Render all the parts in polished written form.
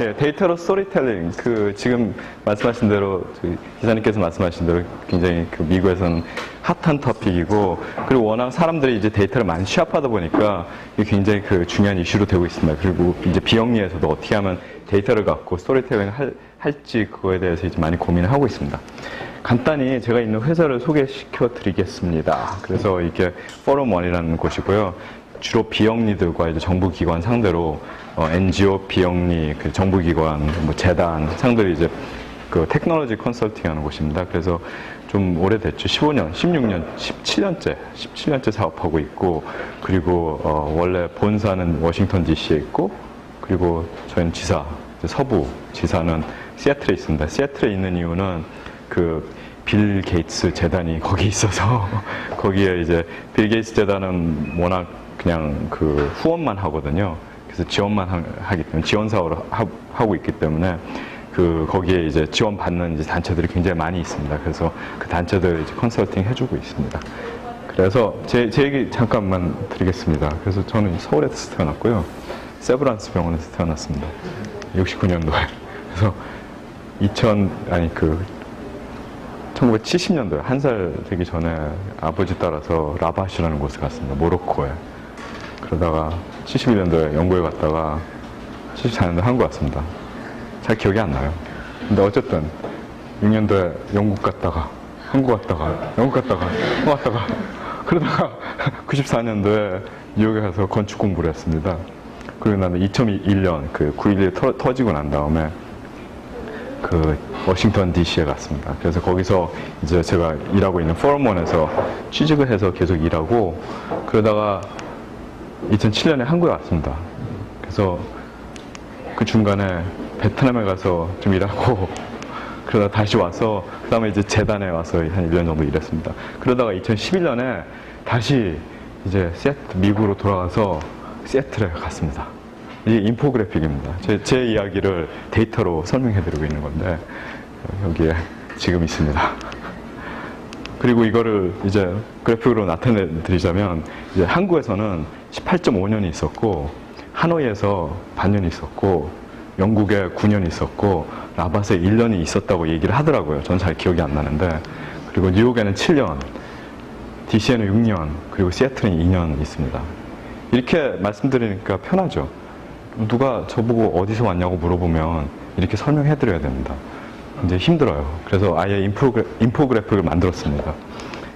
예, 데이터로 스토리텔링, 지금 말씀하신 대로, 기사님께서 말씀하신 대로 굉장히 미국에서는 핫한 토픽이고, 그리고 워낙 사람들이 이제 데이터를 많이 취합하다 보니까 이게 굉장히 중요한 이슈로 되고 있습니다. 그리고 이제 비영리에서도 어떻게 하면 데이터를 갖고 스토리텔링을 할지 그거에 대해서 이제 많이 고민을 하고 있습니다. 간단히 제가 있는 회사를 소개시켜 드리겠습니다. 그래서 이게 포럼1이라는 곳이고요. 주로 비영리들과 이제 정부기관 상대로 NGO, 비영리, 정부기관, 재단 상대로 이제 테크놀로지 컨설팅 하는 곳입니다. 그래서 좀 오래됐죠. 15년, 16년, 17년째 사업하고 있고, 그리고 원래 본사는 워싱턴 DC에 있고, 그리고 저희는 지사, 서부 지사는 시애틀에 있습니다. 시애틀에 있는 이유는 빌 게이츠 재단이 거기 있어서 거기에 이제 빌 게이츠 재단은 워낙 그냥 후원만 하거든요. 그래서 지원만 하기 때문에 지원 사업을 하고 있기 때문에 거기에 이제 지원받는 이제 단체들이 굉장히 많이 있습니다. 그래서 그 단체들 이제 컨설팅 해주고 있습니다. 그래서 제 얘기 잠깐만 드리겠습니다. 그래서 저는 서울에서 태어났고요. 세브란스 병원에서 태어났습니다. 69년도에. 그래서 1970년도에 1살 되기 전에 아버지 따라서 라바시라는 곳에 갔습니다. 모로코에. 그러다가 71년도에 영국에 갔다가 74년도에 한국 왔습니다. 잘 기억이 안 나요. 근데 어쨌든 6년도에 영국 갔다가 한국 왔다가 영국 갔다가 한국 왔다가 그러다가 94년도에 뉴욕에 가서 건축 공부를 했습니다. 그리고 나는 2001년 9.11 터지고 난 다음에 워싱턴 DC에 갔습니다. 그래서 거기서 이제 제가 일하고 있는 포럼1에서 취직을 해서 계속 일하고, 그러다가 2007년에 한국에 왔습니다. 그래서 그 중간에 베트남에 가서 좀 일하고, 그러다 다시 와서, 그 다음에 이제 재단에 와서 한 1년 정도 일했습니다. 그러다가 2011년에 다시 이제 미국으로 돌아가서 시애틀에 갔습니다. 이게 인포그래픽입니다. 제 이야기를 데이터로 설명해드리고 있는 건데, 여기에 지금 있습니다. 그리고 이거를 이제 그래픽으로 나타내드리자면, 이제 한국에서는 18.5년이 있었고, 하노이에서 반년이 있었고, 영국에 9년이 있었고, 라바스에 1년이 있었다고 얘기를 하더라고요. 전 잘 기억이 안 나는데. 그리고 뉴욕에는 7년, DC에는 6년, 그리고 시애틀은 2년 있습니다. 이렇게 말씀드리니까 편하죠. 누가 저보고 어디서 왔냐고 물어보면 이렇게 설명해드려야 됩니다. 이제 힘들어요. 그래서 아예 인포그래픽을 만들었습니다.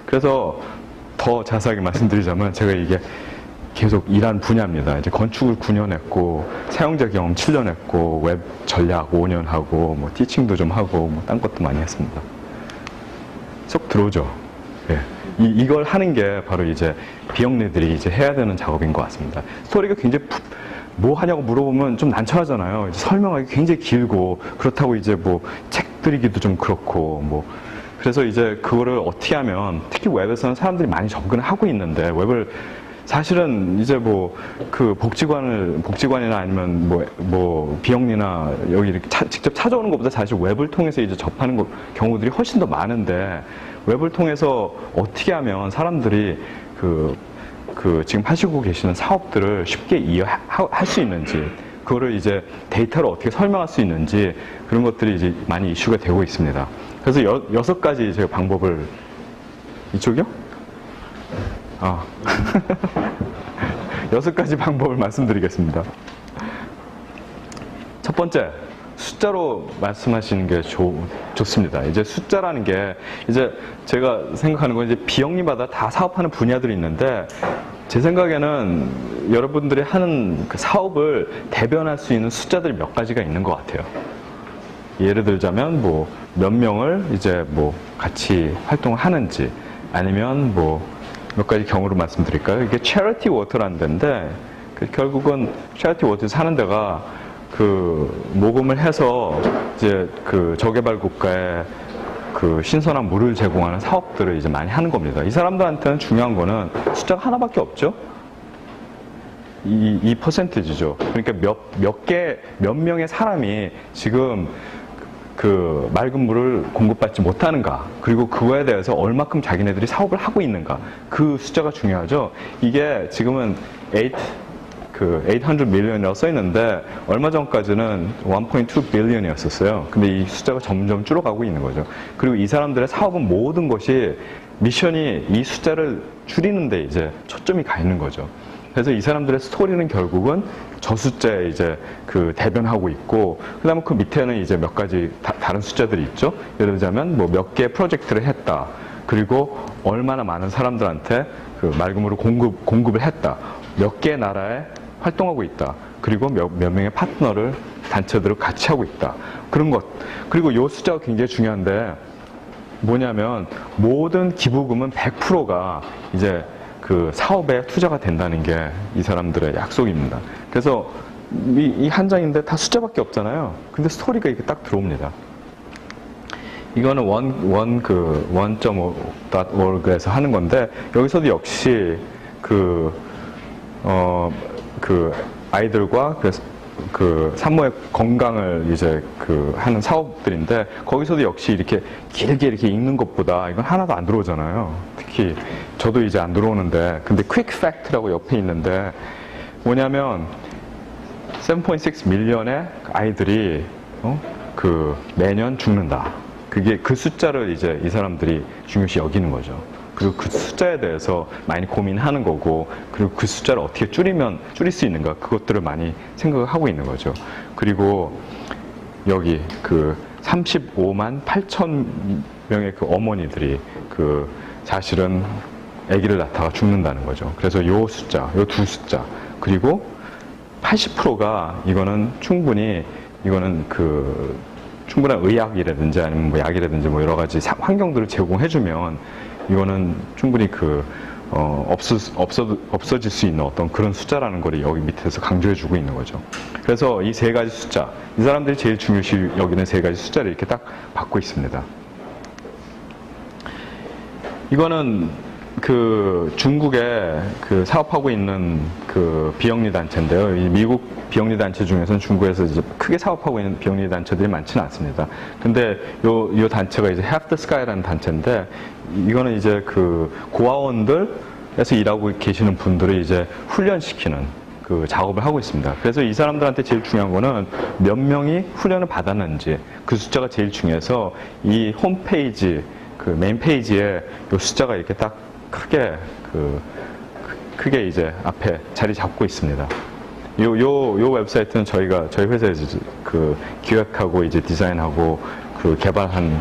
그래서 더 자세하게 말씀드리자면 제가 이게 계속 일한 분야입니다. 이제 건축을 9년 했고, 사용자 경험 7년 했고, 웹 전략 5년 하고, 티칭도 좀 하고, 딴 것도 많이 했습니다. 쏙 들어오죠? 예. 이걸 하는 게 바로 이제 비영리들이 이제 해야 되는 작업인 것 같습니다. 스토리가 굉장히 뭐 하냐고 물어보면 좀 난처하잖아요. 이제 설명하기 굉장히 길고, 그렇다고 이제 책 드리기도 좀 그렇고, 그래서 이제 그거를 어떻게 하면, 특히 웹에서는 사람들이 많이 접근을 하고 있는데, 웹을 사실은 이제 복지관이나 아니면 비영리나 여기 이렇게 직접 찾아오는 것보다 사실 웹을 통해서 이제 접하는 경우들이 훨씬 더 많은데, 웹을 통해서 어떻게 하면 사람들이 지금 하시고 계시는 사업들을 쉽게 이해할 수 있는지, 그거를 이제 데이터로 어떻게 설명할 수 있는지, 그런 것들이 이제 많이 이슈가 되고 있습니다. 그래서 6가지 제가 방법을, 이쪽이요? 6가지 방법을 말씀드리겠습니다. 첫 번째, 숫자로 말씀하시는 게 좋습니다. 이제 숫자라는 게, 이제 제가 생각하는 건 이제 비영리마다 다 사업하는 분야들이 있는데, 제 생각에는 여러분들이 하는 사업을 대변할 수 있는 숫자들이 몇 가지가 있는 것 같아요. 예를 들자면, 몇 명을 이제 같이 활동을 하는지, 아니면 몇 가지 경우로 말씀드릴까요? 이게 Charity Water라는 데인데, 결국은 Charity Water 사는 데가 모금을 해서 이제 저개발 국가에 신선한 물을 제공하는 사업들을 이제 많이 하는 겁니다. 이 사람들한테는 중요한 거는 숫자가 하나밖에 없죠? 이 퍼센티지죠. 그러니까 몇 명의 사람이 지금 맑은 물을 공급받지 못하는가, 그리고 그거에 대해서 얼마큼 자기네들이 사업을 하고 있는가, 그 숫자가 중요하죠. 이게 지금은 그 800 million이라고 써 있는데 얼마 전까지는 1.2 billion이었었어요. 근데 이 숫자가 점점 줄어가고 있는 거죠. 그리고 이 사람들의 사업은 모든 것이 미션이 이 숫자를 줄이는데 이제 초점이 가 있는 거죠. 그래서 이 사람들의 스토리는 결국은 저 숫자에 이제 그 대변하고 있고, 그 다음에 그 밑에는 이제 몇 가지 다른 숫자들이 있죠. 예를 들자면 뭐 몇 개 프로젝트를 했다. 그리고 얼마나 많은 사람들한테 그 말금으로 공급을 했다. 몇 개 나라에 활동하고 있다. 그리고 몇 명의 파트너를, 단체들을 같이 하고 있다. 그런 것. 그리고 이 숫자가 굉장히 중요한데 뭐냐면 모든 기부금은 100%가 이제 그 사업에 투자가 된다는 게 이 사람들의 약속입니다. 그래서 이 한 장인데 다 숫자밖에 없잖아요. 근데 스토리가 이렇게 딱 들어옵니다. 이거는 one.org에서 하는 건데, 여기서도 역시 그 아이들과 그 산모의 건강을 이제 그 하는 사업들인데, 거기서도 역시 이렇게 길게 이렇게 읽는 것보다 이건 하나도 안 들어오잖아요. 특히 저도 이제 안 들어오는데, 근데 quick fact라고 옆에 있는데 뭐냐면 7.6 밀리언의 아이들이 그 매년 죽는다. 그게 그 숫자를 이제 이 사람들이 중요시 여기는 거죠. 그리고 그 숫자에 대해서 많이 고민하는 거고, 그리고 그 숫자를 어떻게 줄일 수 있는가, 그것들을 많이 생각을 하고 있는 거죠. 그리고 여기 그 35만 8천 명의 그 어머니들이 그 사실은 아기를 낳다가 죽는다는 거죠. 그래서 요 숫자, 요 두 숫자, 그리고 80%가 이거는 충분히 이거는 그 충분한 의학이라든지 아니면 뭐 약이라든지 뭐 여러 가지 환경들을 제공해주면 이거는 충분히 그 없어질 수 있는 어떤 그런 숫자라는 걸 여기 밑에서 강조해주고 있는 거죠. 그래서 이 세 가지 숫자, 이 사람들이 제일 중요시 여기는 세 가지 숫자를 이렇게 딱 받고 있습니다. 이거는 그 중국에 그 사업하고 있는 그 비영리 단체인데요. 이 미국 비영리 단체 중에서는 중국에서 이제 크게 사업하고 있는 비영리 단체들이 많지는 않습니다. 근데 요 단체가 이제 Half the Sky라는 단체인데, 이거는 이제 그 고아원들에서 일하고 계시는 분들을 이제 훈련시키는 그 작업을 하고 있습니다. 그래서 이 사람들한테 제일 중요한 거는 몇 명이 훈련을 받았는지, 그 숫자가 제일 중요해서 이 홈페이지 그 메인 페이지에 요 숫자가 이렇게 딱 크게 이제 앞에 자리 잡고 있습니다. 요 웹사이트는 저희 회사에서 그 기획하고 이제 디자인하고 그 개발한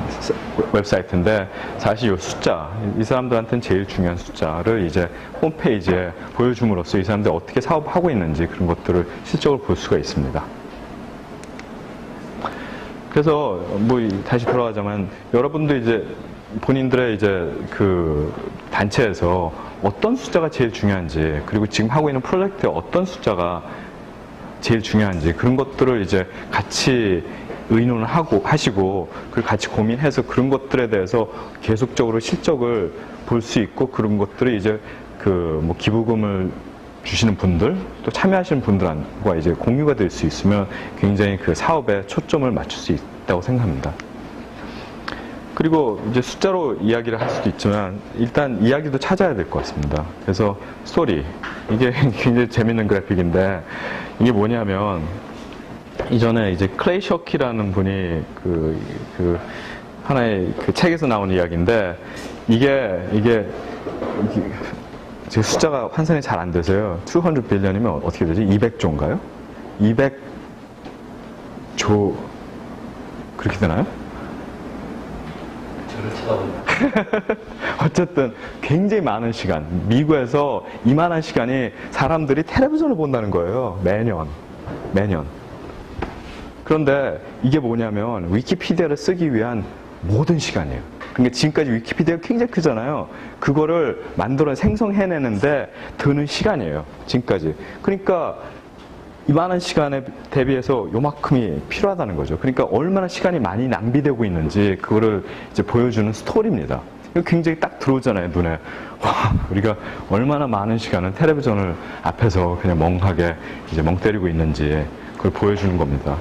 웹사이트인데, 사실 요 숫자, 이 사람들한테는 제일 중요한 숫자를 이제 홈페이지에 보여줌으로써 이 사람들이 어떻게 사업하고 있는지 그런 것들을 실적으로 볼 수가 있습니다. 그래서 뭐 다시 돌아가자면, 여러분도 이제 본인들의 이제 그 단체에서 어떤 숫자가 제일 중요한지, 그리고 지금 하고 있는 프로젝트에 어떤 숫자가 제일 중요한지, 그런 것들을 이제 같이 의논을 하시고, 그리고 같이 고민해서 그런 것들에 대해서 계속적으로 실적을 볼 수 있고, 그런 것들을 이제 그 뭐 기부금을 주시는 분들, 또 참여하시는 분들과 이제 공유가 될 수 있으면 굉장히 그 사업에 초점을 맞출 수 있다고 생각합니다. 그리고 이제 숫자로 이야기를 할 수도 있지만, 일단 이야기도 찾아야 될 것 같습니다. 그래서 스토리, 이게 굉장히 재밌는 그래픽인데, 이게 뭐냐면, 이전에 이제 클레이 셔키라는 분이 그 하나의 그 책에서 나온 이야기인데, 이게 제 숫자가 환산이 잘 안 돼서요. 200 빌리언이면 어떻게 되지? 200조인가요? 200조 그렇게 되나요? 어쨌든 굉장히 많은 시간, 미국에서 이만한 시간이 사람들이 텔레비전을 본다는 거예요. 매년. 그런데 이게 뭐냐면 위키피디아를 쓰기 위한 모든 시간이에요. 그러니까 지금까지 위키피디아가 굉장히 크잖아요. 그거를 만들어 생성해내는데 드는 시간이에요. 지금까지. 그러니까 이만한 시간에 대비해서 요만큼이 필요하다는 거죠. 그러니까 얼마나 시간이 많이 낭비되고 있는지 그거를 이제 보여주는 스토리입니다. 이거 굉장히 딱 들어오잖아요, 눈에. 와, 우리가 얼마나 많은 시간을 텔레비전을 앞에서 그냥 멍하게 이제 멍 때리고 있는지 그걸 보여주는 겁니다.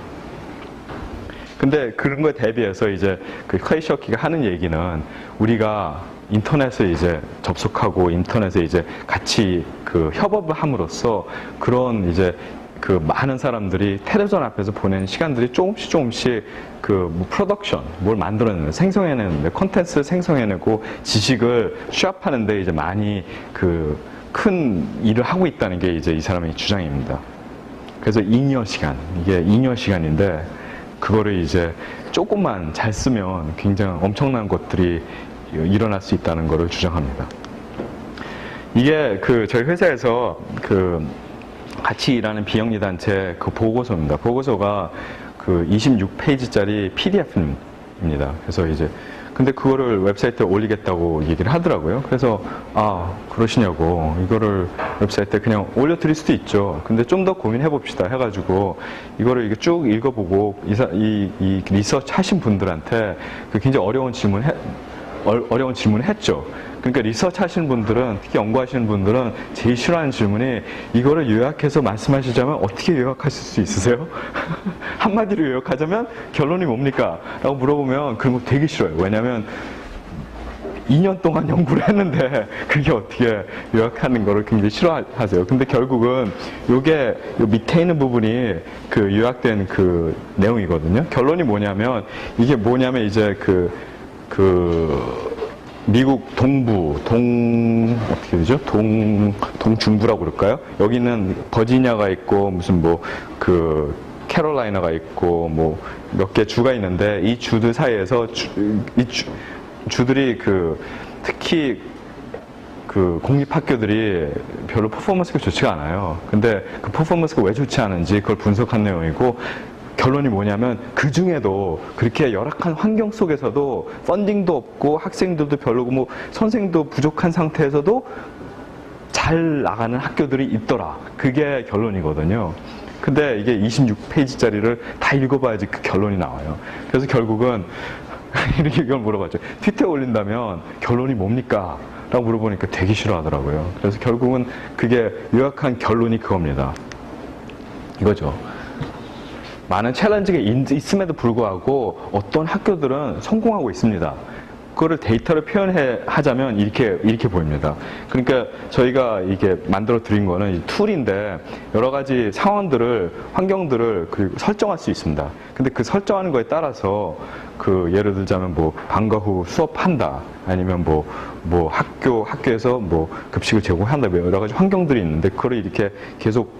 근데 그런 거에 대비해서 이제 그 클레이 셔키가 하는 얘기는, 우리가 인터넷에 이제 접속하고 인터넷에 이제 같이 그 협업을 함으로써 그런 이제 그 많은 사람들이 텔레비전 앞에서 보낸 시간들이 조금씩 그뭐 프로덕션, 뭘 만들어내는, 생성해내는데, 콘텐츠를 생성해내고 지식을 취합하는데 이제 많이 그 큰 일을 하고 있다는 게 이제 이 사람의 주장입니다. 그래서 잉여 시간, 이게 잉여 시간인데, 그거를 이제 조금만 잘 쓰면 굉장히 엄청난 것들이 일어날 수 있다는 것을 주장합니다. 이게 그 저희 회사에서 그 같이 일하는 비영리 단체 그 보고서입니다. 보고서가 그 26페이지짜리 PDF입니다. 그래서 이제 근데 그거를 웹사이트에 올리겠다고 얘기를 하더라고요. 그래서 그러시냐고, 이거를 웹사이트에 그냥 올려드릴 수도 있죠. 근데 좀 더 고민해 봅시다 해가지고 이거를 이게 쭉 읽어보고 이 리서치 하신 분들한테 그 굉장히 어려운 질문을 했죠. 그러니까 리서치 하시는 분들은, 특히 연구하시는 분들은 제일 싫어하는 질문이, 이거를 요약해서 말씀하시자면 어떻게 요약하실 수 있으세요? 한마디로 요약하자면 결론이 뭡니까? 라고 물어보면 그런 거 되게 싫어요. 왜냐면 2년 동안 연구를 했는데 그게 어떻게 요약하는 거를 굉장히 싫어하세요. 근데 결국은 요게 요 밑에 있는 부분이 그 요약된 그 내용이거든요. 결론이 뭐냐면, 이게 뭐냐면 이제 미국 어떻게 되죠? 동중부라고 그럴까요? 여기는 버지니아가 있고, 무슨 캐롤라이나가 있고, 몇 개 주가 있는데, 이 주들 사이에서, 주들이 특히 공립학교들이 별로 퍼포먼스가 좋지가 않아요. 근데 그 퍼포먼스가 왜 좋지 않은지 그걸 분석한 내용이고, 결론이 뭐냐면, 그 중에도 그렇게 열악한 환경 속에서도 펀딩도 없고 학생들도 별로고 선생도 부족한 상태에서도 잘 나가는 학교들이 있더라. 그게 결론이거든요. 근데 이게 26페이지짜리를 다 읽어봐야지 그 결론이 나와요. 그래서 결국은 이렇게 이걸 물어봤죠. 트위터에 올린다면 결론이 뭡니까? 라고 물어보니까 되게 싫어하더라고요. 그래서 결국은 그게 요약한 결론이 그겁니다. 이거죠. 많은 챌린지가 있음에도 불구하고 어떤 학교들은 성공하고 있습니다. 그거를 데이터를 표현하자면 이렇게 보입니다. 그러니까 저희가 이게 만들어 드린 거는 툴인데 여러 가지 상황들을, 환경들을 그리고 설정할 수 있습니다. 근데 그 설정하는 거에 따라서 예를 들자면 방과 후 수업한다, 아니면 학교에서 급식을 제공한다, 여러 가지 환경들이 있는데 그거를 이렇게 계속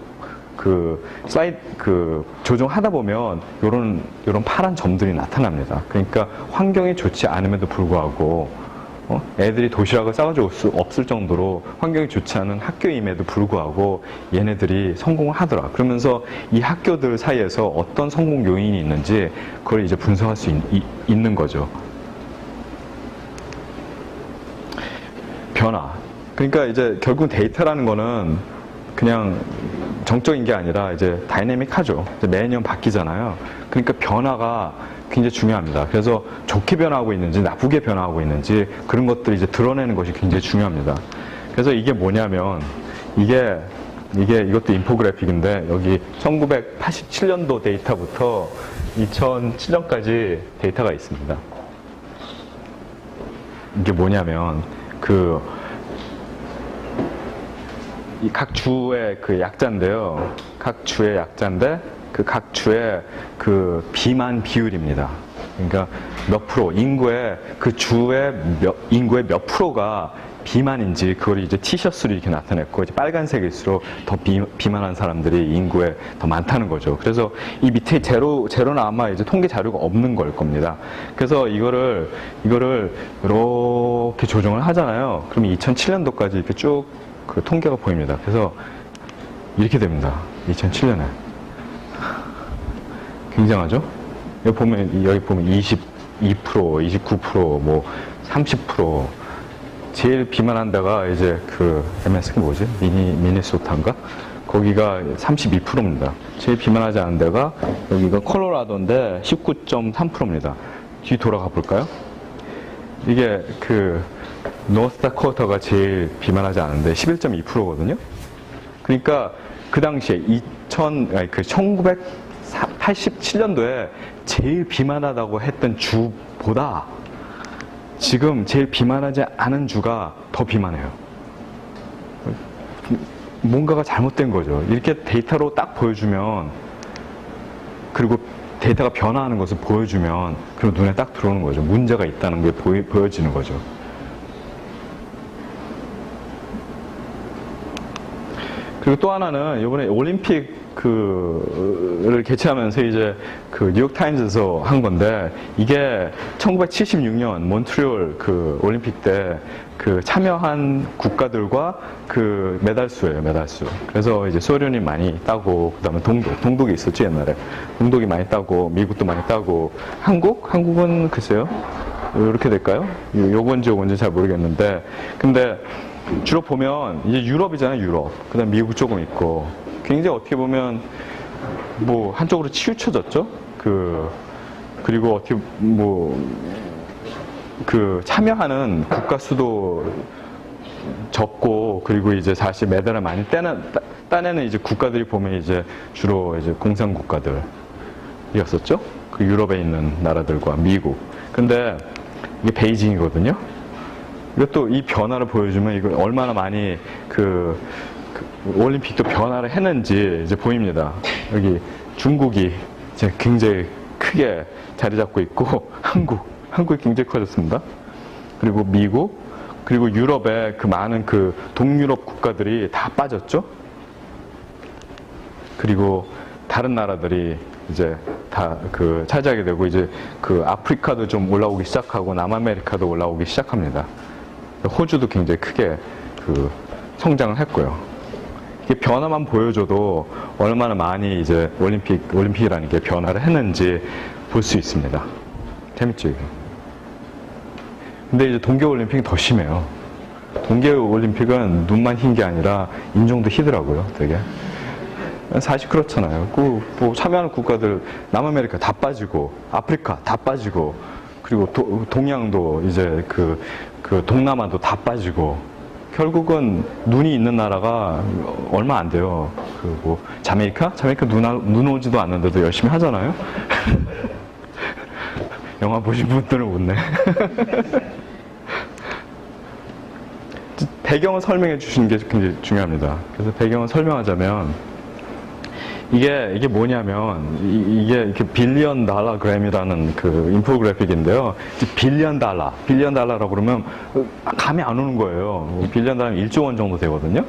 조정하다 보면 요런 파란 점들이 나타납니다. 그러니까 환경이 좋지 않음에도 불구하고, 애들이 도시락을 싸가지고 올 수 없을 정도로 환경이 좋지 않은 학교임에도 불구하고 얘네들이 성공을 하더라. 그러면서 이 학교들 사이에서 어떤 성공 요인이 있는지 그걸 이제 분석할 수 있는 거죠. 변화. 그러니까 이제 결국 데이터라는 거는 그냥 정적인 게 아니라 이제 다이내믹하죠. 이제 매년 바뀌잖아요. 그러니까 변화가 굉장히 중요합니다. 그래서 좋게 변화하고 있는지 나쁘게 변화하고 있는지 그런 것들을 이제 드러내는 것이 굉장히 중요합니다. 그래서 이게 뭐냐면, 이것도 인포그래픽인데, 여기 1987년도 데이터부터 2007년까지 데이터가 있습니다. 이게 뭐냐면 이 각 주의 약자인데요. 각 주의 약자인데 각 주의 비만 비율입니다. 그러니까 몇 프로, 인구의 인구의 몇 프로가 비만인지 그걸 이제 티셔츠로 이렇게 나타냈고, 이제 빨간색일수록 더 비만한 사람들이 인구에 더 많다는 거죠. 그래서 이 밑에 제로는 아마 이제 통계 자료가 없는 걸 겁니다. 그래서 이거를 이렇게 조정을 하잖아요. 그럼 2007년도까지 이렇게 쭉 통계가 보입니다. 그래서 이렇게 됩니다. 2007년에. 굉장하죠? 여기 보면 22%, 29%, 30%. 제일 비만한 데가 이제 MS가 뭐지? 미네소타인가? 거기가 32%입니다. 제일 비만하지 않은 데가 여기가 콜로라도인데 19.3%입니다. 뒤 돌아가 볼까요? 이게 노스다코타가 제일 비만하지 않은데 11.2%거든요. 그러니까 그 당시에 1987년도에 제일 비만하다고 했던 주보다 지금 제일 비만하지 않은 주가 더 비만해요. 뭔가가 잘못된 거죠. 이렇게 데이터로 딱 보여주면, 그리고 데이터가 변화하는 것을 보여주면, 그리고 눈에 딱 들어오는 거죠. 문제가 있다는 게 보여지는 거죠. 그리고 또 하나는 이번에 올림픽 를 개최하면서 이제 그 뉴욕타임즈에서 한 건데, 이게 1976년 몬트리올 그 올림픽 때 그 참여한 국가들과 그 메달수예요, 메달수. 그래서 이제 소련이 많이 따고, 그 다음에 동독이 있었지, 옛날에. 동독이 많이 따고, 미국도 많이 따고, 한국은 글쎄요, 이렇게 될까요? 요건지 잘 모르겠는데, 근데 주로 보면 이제 유럽이잖아요, 유럽. 그 다음에 미국 조금 있고, 굉장히 어떻게 보면 뭐 한쪽으로 치우쳐졌죠. 그리고 어떻게 참여하는 국가 수도 적고, 그리고 이제 사실 메달을 많이 따내는 이제 국가들이 보면 이제 주로 이제 공산 국가들이었었죠. 그 유럽에 있는 나라들과 미국. 근데 이게 베이징이거든요. 이것도 이 변화를 보여주면 이거 얼마나 많이 올림픽도 변화를 했는지 이제 보입니다. 여기 중국이 이제 굉장히 크게 자리 잡고 있고, 한국이 굉장히 커졌습니다. 그리고 미국, 그리고 유럽의 그 많은 그 동유럽 국가들이 다 빠졌죠. 그리고 다른 나라들이 이제 다 차지하게 되고, 이제 그 아프리카도 좀 올라오기 시작하고, 남아메리카도 올라오기 시작합니다. 호주도 굉장히 크게 성장을 했고요. 이게 변화만 보여줘도 얼마나 많이 이제 올림픽이라는 게 변화를 했는지 볼 수 있습니다. 재밌죠, 이거? 근데 이제 동계올림픽이 더 심해요. 동계올림픽은 눈만 흰 게 아니라 인종도 희더라고요, 되게. 사실 그렇잖아요. 뭐 참여하는 국가들, 남아메리카 다 빠지고, 아프리카 다 빠지고, 그리고 동양도 이제 동남아도 다 빠지고, 결국은 눈이 있는 나라가 얼마 안 돼요. 자메이카 눈 오지도 않는데도 열심히 하잖아요. 영화 보신 분들은 웃네. 배경을 설명해 주시는 게 굉장히 중요합니다. 그래서 배경을 설명하자면, 이게 뭐냐면, 이게 이렇게 빌리언 달러 그램이라는 인포그래픽인데요. 빌리언 달러라고 그러면 감이 안 오는 거예요. 빌리언 달러면 1조 원 정도 되거든요.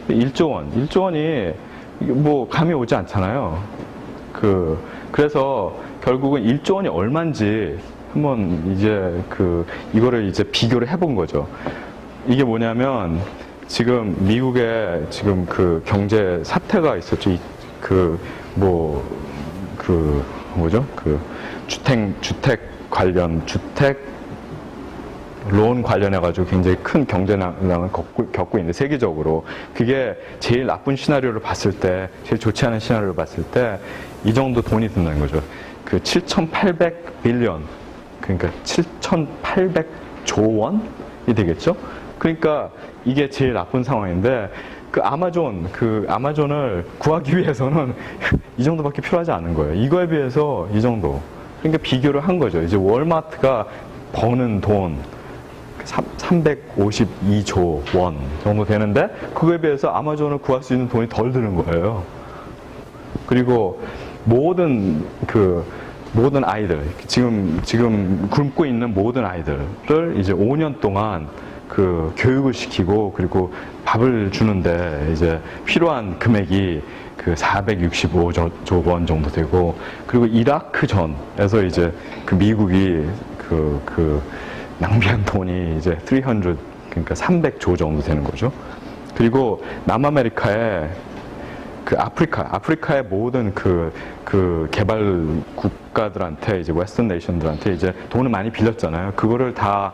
1조 원이 뭐 감이 오지 않잖아요. 그래서 결국은 1조 원이 얼마인지 한번 이제 이거를 이제 비교를 해본 거죠. 이게 뭐냐면, 지금 미국에 지금 경제 사태가 있었죠. 주택 론 관련해가지고 굉장히 큰 경제난을 겪고 있는데, 세계적으로. 그게 제일 나쁜 시나리오를 봤을 때, 제일 좋지 않은 시나리오를 봤을 때, 이 정도 돈이 든다는 거죠. 7,800 빌리언. 그러니까 7,800조 원이 되겠죠? 그러니까 이게 제일 나쁜 상황인데, 아마존을 구하기 위해서는 이 정도밖에 필요하지 않은 거예요. 이거에 비해서 이 정도. 그러니까 비교를 한 거죠. 이제 월마트가 버는 돈 352조 원 정도 되는데, 그거에 비해서 아마존을 구할 수 있는 돈이 덜 드는 거예요. 그리고 모든 아이들, 지금 굶고 있는 모든 아이들을 이제 5년 동안 교육을 시키고, 그리고 밥을 주는데 이제 필요한 금액이 465조 원 정도 되고, 그리고 이라크 전에서 이제 미국이 낭비한 돈이 이제 300, 그러니까 300조 정도 되는 거죠. 그리고 남아메리카의 아프리카의 모든 개발 국가들한테, 이제 웨스턴 네이션들한테 이제 돈을 많이 빌렸잖아요. 그거를 다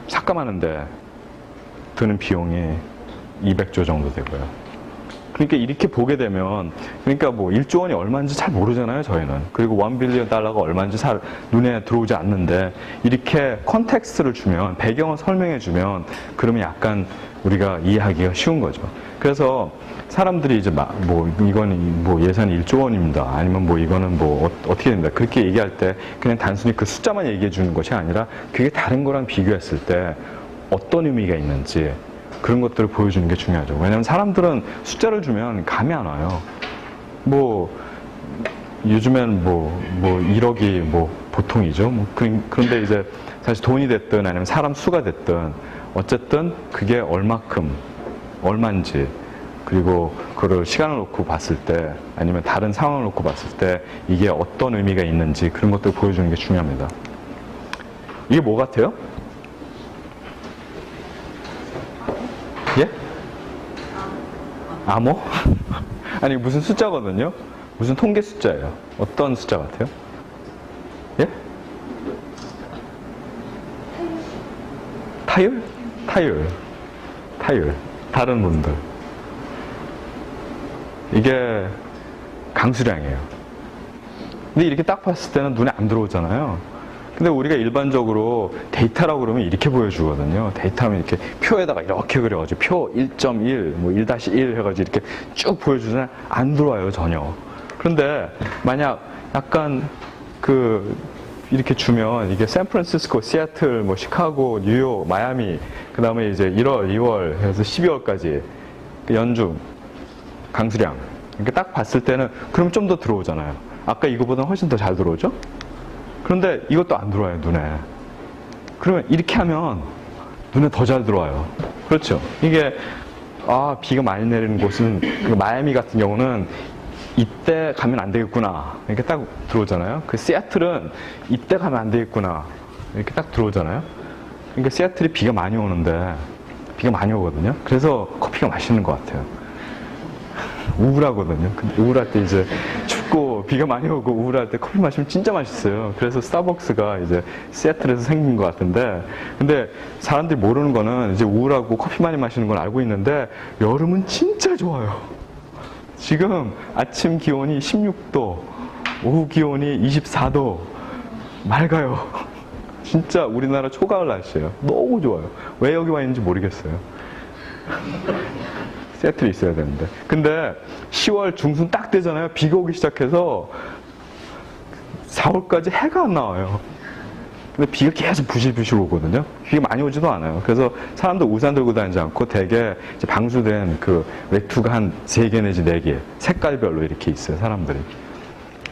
삭감하는데 드는 비용이 200조 정도 되고요. 그러니까 이렇게 보게 되면, 그러니까 뭐 1조 원이 얼마인지 잘 모르잖아요, 저희는. 그리고 1 빌리언 달러가 얼마인지 잘 눈에 들어오지 않는데, 이렇게 컨텍스트를 주면, 배경을 설명해 주면, 그러면 약간 우리가 이해하기가 쉬운 거죠. 그래서 사람들이 이제 뭐 이건 뭐 예산이 1조 원입니다. 아니면 뭐 이거는 뭐 어떻게 됩니다. 그렇게 얘기할 때 그냥 단순히 그 숫자만 얘기해 주는 것이 아니라 그게 다른 거랑 비교했을 때 어떤 의미가 있는지 그런 것들을 보여주는 게 중요하죠. 왜냐하면 사람들은 숫자를 주면 감이 안 와요. 뭐 요즘엔 뭐 1억이 뭐 보통이죠. 뭐 그런데 이제 사실 돈이 됐든 아니면 사람 수가 됐든 어쨌든 그게 얼만지 그리고 그걸 시간을 놓고 봤을 때 아니면 다른 상황을 놓고 봤을 때 이게 어떤 의미가 있는지 그런 것들을 보여주는 게 중요합니다. 이게 뭐 같아요? 예? 암호? 아니 무슨 숫자거든요? 무슨 통계 숫자예요? 어떤 숫자 같아요? 예? 타율? 타율. 다른 분들. 이게 강수량이에요. 근데 이렇게 딱 봤을 때는 눈에 안 들어오잖아요. 근데 우리가 일반적으로 데이터라고 그러면 이렇게 보여주거든요. 데이터하면 이렇게 표에다가 이렇게 그려가지고 표 1.1, 뭐 1-1 해가지고 이렇게 쭉 보여주잖아요. 안 들어와요, 전혀. 그런데 만약 약간 이렇게 주면 이게 샌프란시스코, 시애틀, 뭐 시카고, 뉴욕, 마이애미, 그 다음에 이제 1월, 2월 해서 12월까지 연중 강수량. 이렇게 딱 봤을 때는 그럼 좀 더 들어오잖아요. 아까 이거보다 훨씬 더 잘 들어오죠? 그런데 이것도 안 들어와요, 눈에. 그러면 이렇게 하면 눈에 더 잘 들어와요. 그렇죠? 이게 비가 많이 내리는 곳은 그 마이애미 같은 경우는 이때 가면 안 되겠구나. 이렇게 딱 들어오잖아요. 그 시애틀은 이때 가면 안 되겠구나. 이렇게 딱 들어오잖아요. 그러니까 시애틀이 비가 많이 오는데 비가 많이 오거든요. 그래서 커피가 맛있는 것 같아요. 우울하거든요. 근데 우울할 때 이제 춥고 비가 많이 오고 우울할 때 커피 마시면 진짜 맛있어요. 그래서 스타벅스가 이제 시애틀에서 생긴 것 같은데, 근데 사람들이 모르는 거는 이제 우울하고 커피 많이 마시는 건 알고 있는데 여름은 진짜 좋아요. 지금 아침 기온이 16도, 오후 기온이 24도, 맑아요. 진짜 우리나라 초가을 날씨예요. 너무 좋아요. 왜 여기 와 있는지 모르겠어요. 시애틀에 있어야 되는데. 근데 10월 중순 딱 되잖아요. 비가 오기 시작해서 4월까지 해가 안 나와요. 근데 비가 계속 부실부실 오거든요. 비가 많이 오지도 않아요. 그래서 사람들 우산 들고 다니지 않고 대개 이제 방수된 그 외투가 한 3개 내지 4개, 색깔별로 이렇게 있어요, 사람들이.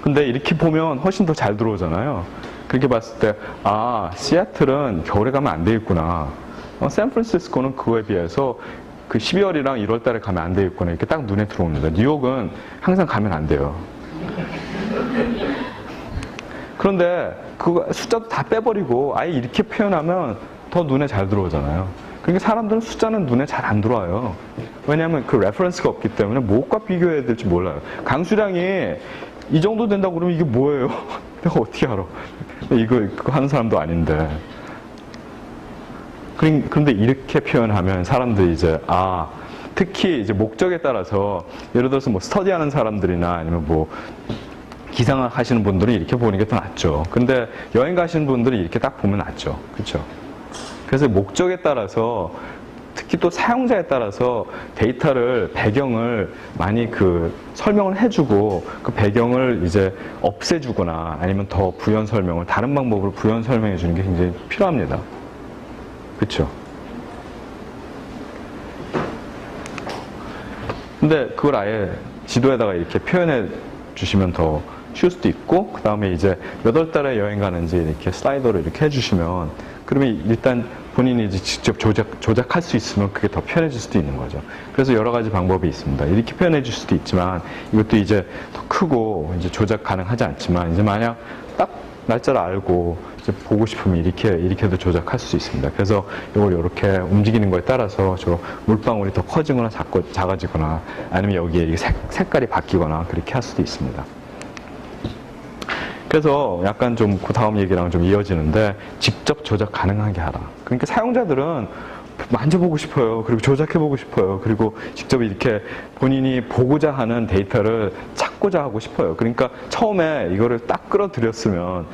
근데 이렇게 보면 훨씬 더 잘 들어오잖아요. 그렇게 봤을 때, 시애틀은 겨울에 가면 안 되겠구나. 샌프란시스코는 그거에 비해서 그 12월이랑 1월 달에 가면 안 되겠구나. 이렇게 딱 눈에 들어옵니다. 뉴욕은 항상 가면 안 돼요. 그런데 그 숫자도 다 빼버리고 아예 이렇게 표현하면 더 눈에 잘 들어오잖아요. 그러니까 사람들은 숫자는 눈에 잘 안 들어와요. 왜냐하면 그 레퍼런스가 없기 때문에 무엇과 비교해야 될지 몰라요. 강수량이 이 정도 된다고 그러면 이게 뭐예요? 내가 어떻게 알아? 그거 하는 사람도 아닌데. 그런데 이렇게 표현하면 사람들이 이제, 특히 이제 목적에 따라서 예를 들어서 뭐 스터디하는 사람들이나 아니면 뭐 기상을 하시는 분들은 이렇게 보는 게 더 낫죠. 근데 여행 가시는 분들은 이렇게 딱 보면 낫죠. 그렇죠? 그래서 목적에 따라서 특히 또 사용자에 따라서 데이터를, 배경을 많이 설명을 해주고 그 배경을 이제 없애주거나 아니면 더 부연 설명을 다른 방법으로 부연 설명해 주는 게 굉장히 필요합니다. 그렇죠? 근데 그걸 아예 지도에다가 이렇게 표현해 주시면 더 쉬울 수도 있고, 그 다음에 이제 몇 월 달에 여행 가는지 이렇게 슬라이더로 이렇게 해주시면, 그러면 일단 본인이 이제 직접 조작할 수 있으면 그게 더 편해질 수도 있는 거죠. 그래서 여러 가지 방법이 있습니다. 이렇게 표현해 줄 수도 있지만, 이것도 이제 더 크고 이제 조작 가능하지 않지만, 이제 만약 딱 날짜를 알고 이제 보고 싶으면 이렇게도 조작할 수 있습니다. 그래서 이걸 이렇게 움직이는 거에 따라서 저 물방울이 더 커지거나 작아지거나 아니면 여기에 이게 색깔이 바뀌거나 그렇게 할 수도 있습니다. 그래서 약간 좀 그 다음 얘기랑 좀 이어지는데, 직접 조작 가능하게 하라. 그러니까 사용자들은 만져보고 싶어요. 그리고 조작해보고 싶어요. 그리고 직접 이렇게 본인이 보고자 하는 데이터를 찾고자 하고 싶어요. 그러니까 처음에 이거를 딱 끌어들였으면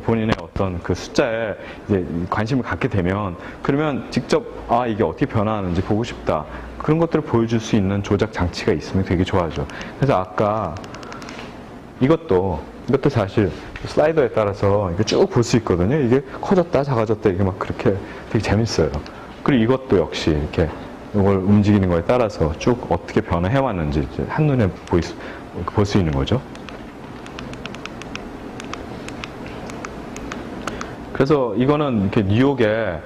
본인의 어떤 그 숫자에 이제 관심을 갖게 되면 그러면 직접 이게 어떻게 변화하는지 보고 싶다. 그런 것들을 보여줄 수 있는 조작 장치가 있으면 되게 좋아하죠. 그래서 아까 이것도 사실 슬라이더에 따라서 쭉 볼 수 있거든요. 이게 커졌다, 작아졌다, 이게 막 그렇게 되게 재밌어요. 그리고 이것도 역시 이렇게 이걸 움직이는 거에 따라서 쭉 어떻게 변화해 왔는지 한눈에 볼 수 있는 거죠. 그래서 이거는 이렇게 뉴욕에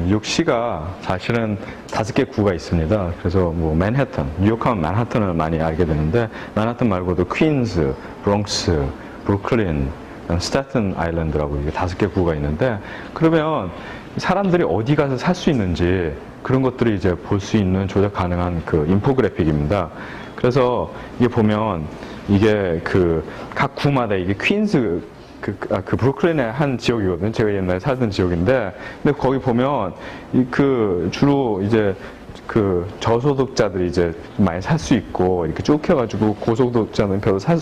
뉴욕시가 사실은 5개 구가 있습니다. 그래서 뭐 맨해튼, 뉴욕하면 맨하튼을 많이 알게 되는데 맨하튼 말고도 퀸즈, 브롱스, 브루클린, 스태튼 아일랜드라고 이게 5개 구가 있는데 그러면 사람들이 어디 가서 살 수 있는지 그런 것들을 이제 볼 수 있는 조작 가능한 그 인포그래픽입니다. 그래서 이게 보면 이게 그 각 구마다 이게 퀸즈 그 브루클린의 한 지역이거든요. 제가 옛날에 살던 지역인데, 근데 거기 보면 주로 이제 그 저소득자들이 이제 많이 살 수 있고 이렇게 쭉 해가지고 고소득자는 별로 산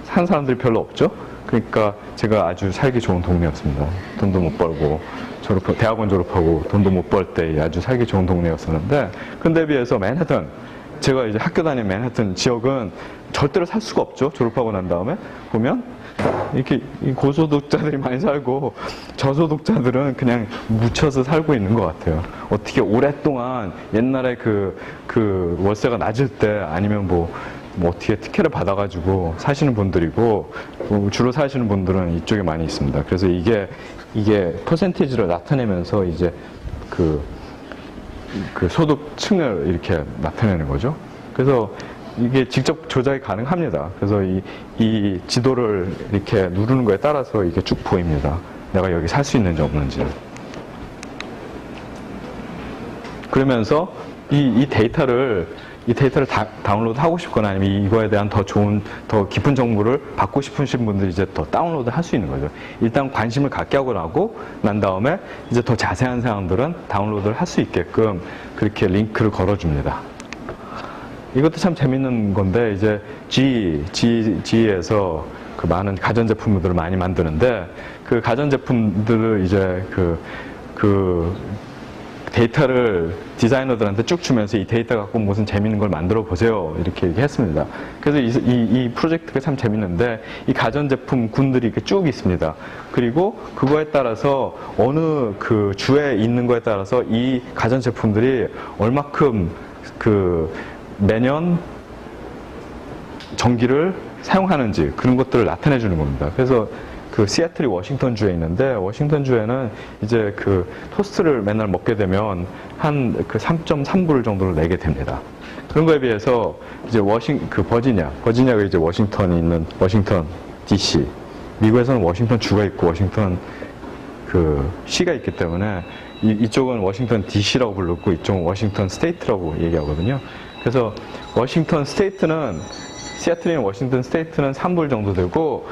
사람들이 별로 없죠. 그러니까 제가 아주 살기 좋은 동네였습니다. 돈도 못 벌고 대학원 졸업하고 돈도 못 벌 때 아주 살기 좋은 동네였었는데, 근데 비해서 맨하튼, 제가 이제 학교 다니는 맨하튼 지역은 절대로 살 수가 없죠. 졸업하고 난 다음에 보면 이렇게 고소득자들이 많이 살고 저소득자들은 그냥 묻혀서 살고 있는 것 같아요. 어떻게 오랫동안 옛날에 그 월세가 낮을 때 아니면 뭐 어떻게 특혜를 받아가지고 사시는 분들이고 주로 사시는 분들은 이쪽에 많이 있습니다. 그래서 이게 퍼센티지를 나타내면서 이제 그 소득층을 이렇게 나타내는 거죠. 그래서 이게 직접 조작이 가능합니다. 그래서 이 지도를 이렇게 누르는 거에 따라서 이게 쭉 보입니다. 내가 여기 살 수 있는지 없는지. 그러면서 이 데이터를 다운로드 하고 싶거나 아니면 이거에 대한 더 깊은 정보를 받고 싶으신 분들이 이제 더 다운로드 할 수 있는 거죠. 일단 관심을 갖게 하고 나고 난 다음에 이제 더 자세한 사항들은 다운로드를 할 수 있게끔 그렇게 링크를 걸어줍니다. 이것도 참 재밌는 건데, 이제 GE에서 그 많은 가전제품들을 많이 만드는데, 그 가전제품들을 이제 그 데이터를 디자이너들한테 쭉 주면서 이 데이터 갖고 무슨 재밌는 걸 만들어 보세요. 이렇게 얘기했습니다. 그래서 이 프로젝트가 참 재밌는데, 이 가전제품 군들이 이렇게 쭉 있습니다. 그리고 그거에 따라서 어느 그 주에 있는 거에 따라서 이 가전제품들이 얼마큼 매년 전기를 사용하는지 그런 것들을 나타내 주는 겁니다. 그래서 그 시애틀이 워싱턴 주에 있는데, 워싱턴 주에는 이제 그 토스트를 맨날 먹게 되면 한 그 3.3불 정도를 내게 됩니다. 그런 거에 비해서 이제 버지니아가 이제 워싱턴이 있는 워싱턴 DC, 미국에서는 워싱턴 주가 있고 워싱턴 그 시가 있기 때문에 이쪽은 워싱턴 DC라고 부르고 이쪽은 워싱턴 스테이트라고 얘기하거든요. 그래서 워싱턴 스테이트는, 시애틀이나 워싱턴 스테이트는 3불 정도 되고,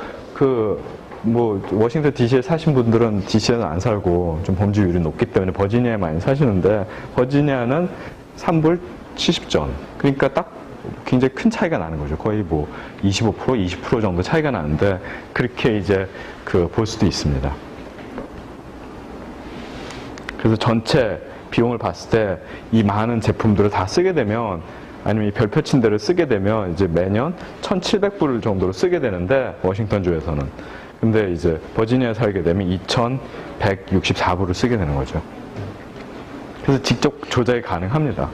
워싱턴 DC에 사신 분들은 DC에는 안 살고 좀 범죄율이 높기 때문에 버지니아에 많이 사시는데, 버지니아는 3불 70전. 그러니까 딱 굉장히 큰 차이가 나는 거죠. 거의 25%, 20% 정도 차이가 나는데, 그렇게 이제 볼 수도 있습니다. 그래서 전체 비용을 봤을 때 이 많은 제품들을 다 쓰게 되면, 아니면 이 별표 침대를 쓰게 되면 이제 매년 1,700불 정도로 쓰게 되는데, 워싱턴 주에서는. 근데 이제 버지니아에 살게 되면 2,164불을 쓰게 되는 거죠. 그래서 직접 조작이 가능합니다.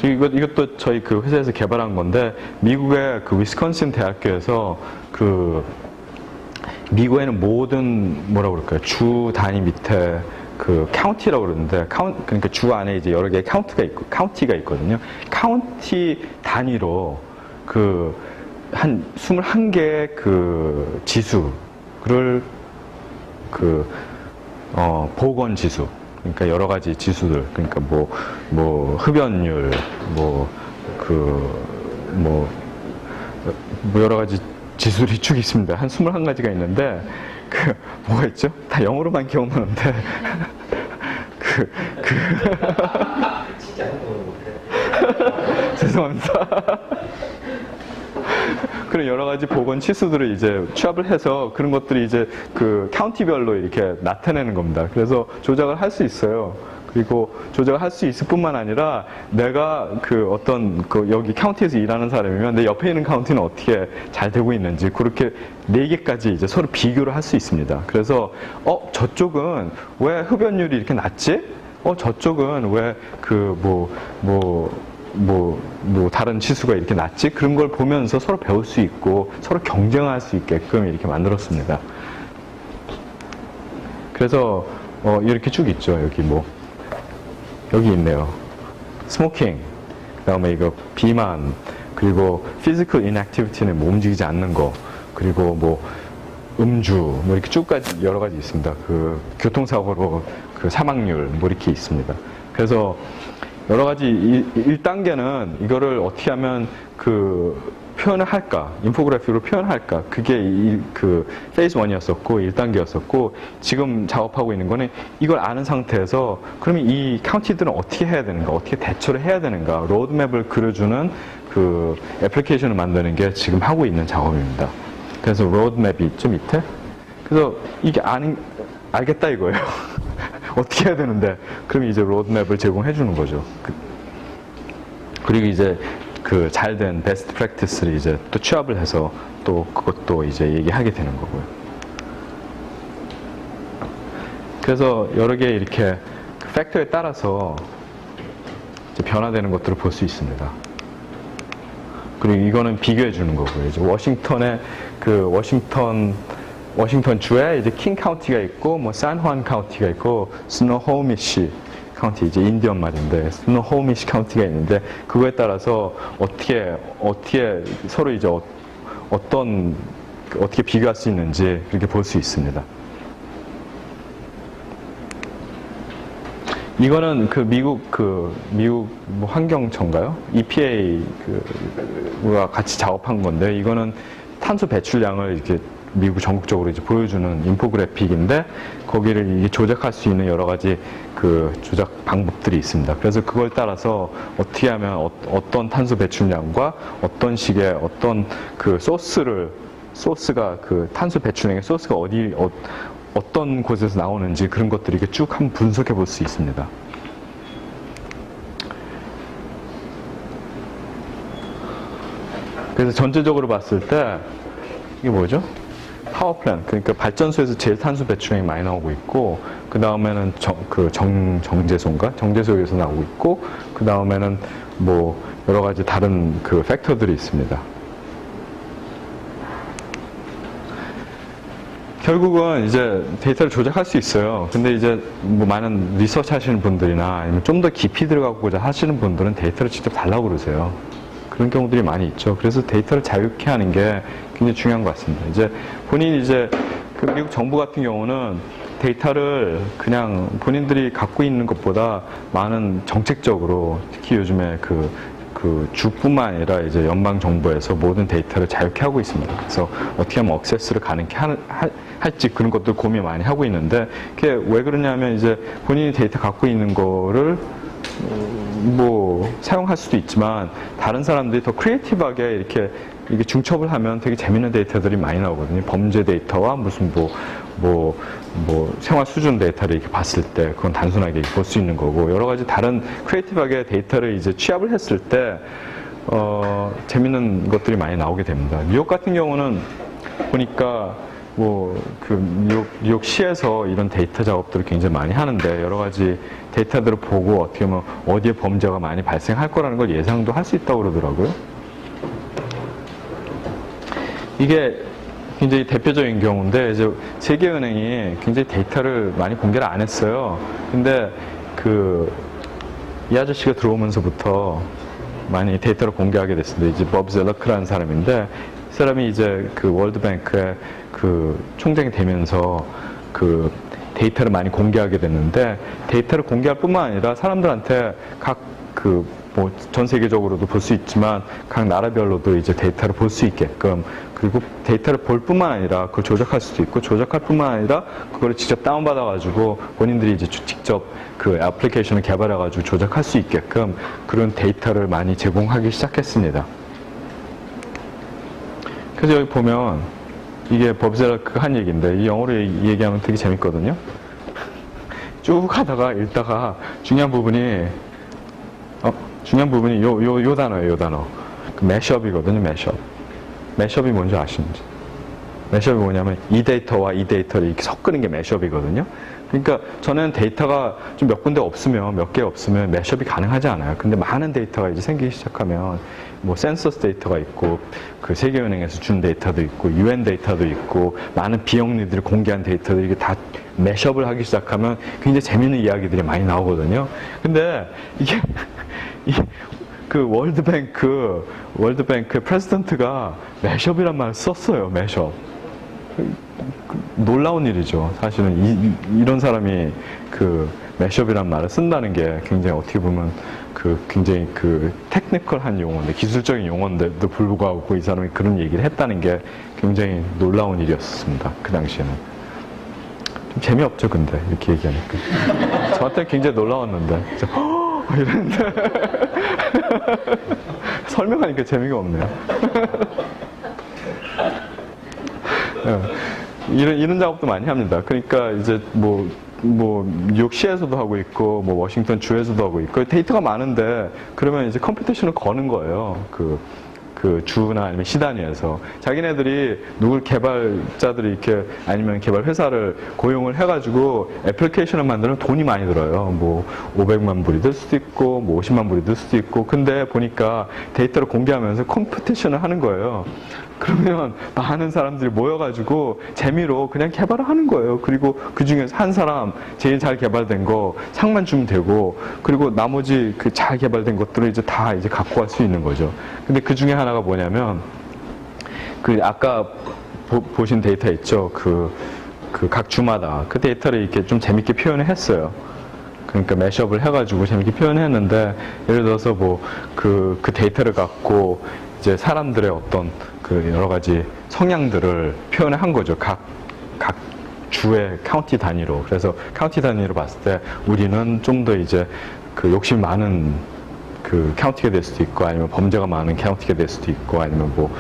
그리고 이것도 저희 그 회사에서 개발한 건데, 미국의 그 위스콘신 대학교에서 미국에는 모든 뭐라고 그럴까요? 주 단위 밑에 그 카운티라고 그러는데, 그러니까 주 안에 이제 여러 개의 카운티가 있거든요. 카운티 단위로 한 21개의 그 지수를 보건 지수, 그러니까 여러 가지 지수들, 그러니까 흡연율, 여러 가지 지수들이 쭉 있습니다. 한 21가지가 있는데, 뭐가 있죠? 다 영어로만 기억나는데 진짜 한국어는 못해. 죄송합니다. 그런 여러 가지 보건 치수들을 이제 취합을 해서 그런 것들이 이제 그 카운티별로 이렇게 나타내는 겁니다. 그래서 조작을 할 수 있어요. 그리고 조작을 할 수 있을 뿐만 아니라 내가 그 어떤 그 여기 카운티에서 일하는 사람이면 내 옆에 있는 카운티는 어떻게 잘 되고 있는지 그렇게 4개까지 이제 서로 비교를 할 수 있습니다. 그래서 저쪽은 왜 흡연율이 이렇게 낮지? 저쪽은 왜 그 다른 치수가 이렇게 낮지? 그런 걸 보면서 서로 배울 수 있고 서로 경쟁할 수 있게끔 이렇게 만들었습니다. 그래서 이렇게 쭉 있죠. 여기 있네요. 스모킹, 그 다음에 이거 비만, 그리고 physical inactivity는 뭐 움직이지 않는 거, 그리고 뭐 음주, 뭐 이렇게 쭉까지 여러 가지 있습니다. 그 교통사고로 그 사망률, 뭐 이렇게 있습니다. 그래서 여러 가지 1단계는 이거를 어떻게 하면 그 표현을 할까, 인포그래픽으로 표현할까, 그게 그 페이즈 1이었었고 1단계였었고 지금 작업하고 있는 거는 이걸 아는 상태에서 그러면 이 카운티들은 어떻게 해야 되는가, 어떻게 대처를 해야 되는가, 로드맵을 그려주는 그 애플리케이션을 만드는 게 지금 하고 있는 작업입니다. 그래서 로드맵이 있죠, 밑에. 그래서 이게 알겠다 이거예요. 어떻게 해야 되는데, 그럼 이제 로드맵을 제공해 주는 거죠. 그리고 이제 그 잘된 베스트 프랙티스를 이제 또 취합을 해서 또 그것도 이제 얘기하게 되는 거고요. 그래서 여러 개 이렇게 그 팩터에 따라서 이제 변화되는 것들을 볼 수 있습니다. 그리고 이거는 비교해 주는 거고요. 이제 워싱턴의 그 워싱턴 주에 이제 킹 카운티가 있고 뭐 산후안 카운티가 있고 스노호미시 카운티, 이제 인디언 말인데 스노호미시 카운티가 있는데 그거에 따라서 어떻게 서로 이제 어떻게 비교할 수 있는지 그렇게 볼 수 있습니다. 이거는 그 미국 뭐 환경청가요? EPA가 같이 작업한 건데 이거는 탄소 배출량을 이렇게 미국 전국적으로 이제 보여주는 인포그래픽인데 거기를 이게 조작할 수 있는 여러 가지 그 조작 방법들이 있습니다. 그래서 그걸 따라서 어떻게 하면 어떤 탄소 배출량과 어떤 식의 어떤 그 소스가 그 탄소 배출량의 소스가 어떤 곳에서 나오는지 그런 것들을 이렇게 쭉 한번 분석해 볼 수 있습니다. 그래서 전체적으로 봤을 때 이게 뭐죠? 파워플랜트, 그러니까 발전소에서 제일 탄소 배출량이 많이 나오고 있고 그 다음에는 정제소에서 나오고 있고 그 다음에는 뭐 여러 가지 다른 그 팩터들이 있습니다. 결국은 이제 데이터를 조작할 수 있어요. 근데 이제 뭐 많은 리서치 하시는 분들이나 아니면 좀 더 깊이 들어가고자 하시는 분들은 데이터를 직접 달라고 그러세요. 그런 경우들이 많이 있죠. 그래서 데이터를 자유롭게 하는 게 굉장히 중요한 것 같습니다. 이제 본인이 이제 그 미국 정부 같은 경우는 데이터를 그냥 본인들이 갖고 있는 것보다 많은 정책적으로 특히 요즘에 그 주뿐만 아니라 이제 연방 정부에서 모든 데이터를 자유롭게 하고 있습니다. 그래서 어떻게 하면 액세스를 가능케 할지 그런 것들 고민 많이 하고 있는데 그게 왜 그러냐면 이제 본인이 데이터 갖고 있는 거를 뭐 사용할 수도 있지만 다른 사람들이 더 크리에이티브하게 이렇게 중첩을 하면 되게 재밌는 데이터들이 많이 나오거든요. 범죄 데이터와 무슨 뭐 생활 수준 데이터를 이렇게 봤을 때 그건 단순하게 볼 수 있는 거고 여러 가지 다른 크리에이티브하게 데이터를 이제 취합을 했을 때 재밌는 것들이 많이 나오게 됩니다. 뉴욕 같은 경우는 보니까 뭐 그 뉴욕시에서 이런 데이터 작업들을 굉장히 많이 하는데 여러 가지 데이터들을 보고 어떻게 보면 어디에 범죄가 많이 발생할 거라는 걸 예상도 할 수 있다고 그러더라고요. 이게 굉장히 대표적인 경우인데 이제 세계은행이 굉장히 데이터를 많이 공개를 안 했어요. 근데 이 아저씨가 들어오면서부터 많이 데이터를 공개하게 됐습니다. 이제 법 젤러크라는 사람인데 이 사람이 이제 그 월드뱅크의 그 총장이 되면서 그 데이터를 많이 공개하게 됐는데 데이터를 공개할 뿐만 아니라 사람들한테 각 뭐 전 세계적으로도 볼 수 있지만 각 나라별로도 이제 데이터를 볼 수 있게끔, 그리고 데이터를 볼 뿐만 아니라 그걸 조작할 수도 있고, 조작할 뿐만 아니라 그거를 직접 다운받아 가지고 본인들이 이제 직접 그 애플리케이션을 개발해 가지고 조작할 수 있게끔 그런 데이터를 많이 제공하기 시작했습니다. 그래서 여기 보면 이게 법제라크 한 얘기인데, 이 영어로 얘기하면 되게 재밌거든요. 쭉 하다가 읽다가 중요한 부분이 요 단어예요, 요 단어. 그 매시업이거든요, 매시업. 매시업이 뭔지 아시는지? 매시업이 뭐냐면 이 데이터와 이 데이터를 이렇게 섞는 게 매시업이거든요. 그러니까 저는 데이터가 좀 몇 군데 없으면, 몇 개 없으면 매시업이 가능하지 않아요. 근데 많은 데이터가 이제 생기기 시작하면 뭐 센서스 데이터가 있고, 그 세계은행에서 준 데이터도 있고, UN 데이터도 있고, 많은 비영리들이 공개한 데이터들, 이게 다 매시업을 하기 시작하면 굉장히 재밌는 이야기들이 많이 나오거든요. 근데 이게 그 월드뱅크 프레지던트가 매시업이란 말을 썼어요. 매시업. 놀라운 일이죠. 사실은 이런 사람이 그 매시업이란 말을 쓴다는 게 굉장히 어떻게 보면 그 굉장히 그 테크니컬한 용어인데, 기술적인 용어인데도 불구하고 이 사람이 그런 얘기를 했다는 게 굉장히 놀라운 일이었습니다. 그 당시에는. 좀 재미없죠, 근데 이렇게 얘기하니까. 저한테 굉장히 놀라웠는데. 이랬는데 설명하니까 재미가 없네요. 이런 작업도 많이 합니다. 그러니까 이제 뭐 뉴욕시에서도 하고 있고, 뭐 워싱턴 주에서도 하고 있고, 데이터가 많은데 그러면 이제 컴퓨테이션을 거는 거예요. 그 주나 아니면 시 단위에서 자기네들이 누굴 개발자들이 이렇게 아니면 개발 회사를 고용을 해가지고 애플리케이션을 만드는 돈이 많이 들어요. 뭐 500만 불이 들 수도 있고, 뭐 50만 불이 들 수도 있고. 근데 보니까 데이터를 공개하면서 컴퓨테이션을 하는 거예요. 그러면 많은 사람들이 모여가지고 재미로 그냥 개발을 하는 거예요. 그리고 그 중에서 한 사람 제일 잘 개발된 거 상만 주면 되고, 그리고 나머지 그 잘 개발된 것들을 이제 다 이제 갖고 갈 수 있는 거죠. 근데 그 중에 하나가 뭐냐면, 그 아까 보신 데이터 있죠? 그 각 주마다 그 데이터를 이렇게 좀 재밌게 표현을 했어요. 그러니까 매시업을 해가지고 재밌게 표현했는데, 예를 들어서 뭐 그 데이터를 갖고 이제 사람들의 어떤 그 여러 가지 성향들을 표현을 한 거죠. 각 주의 카운티 단위로. 그래서 카운티 단위로 봤을 때 우리는 좀 더 이제 그 욕심 많은 그 카운티가 될 수도 있고, 아니면 범죄가 많은 카운티가 될 수도 있고, 아니면 뭐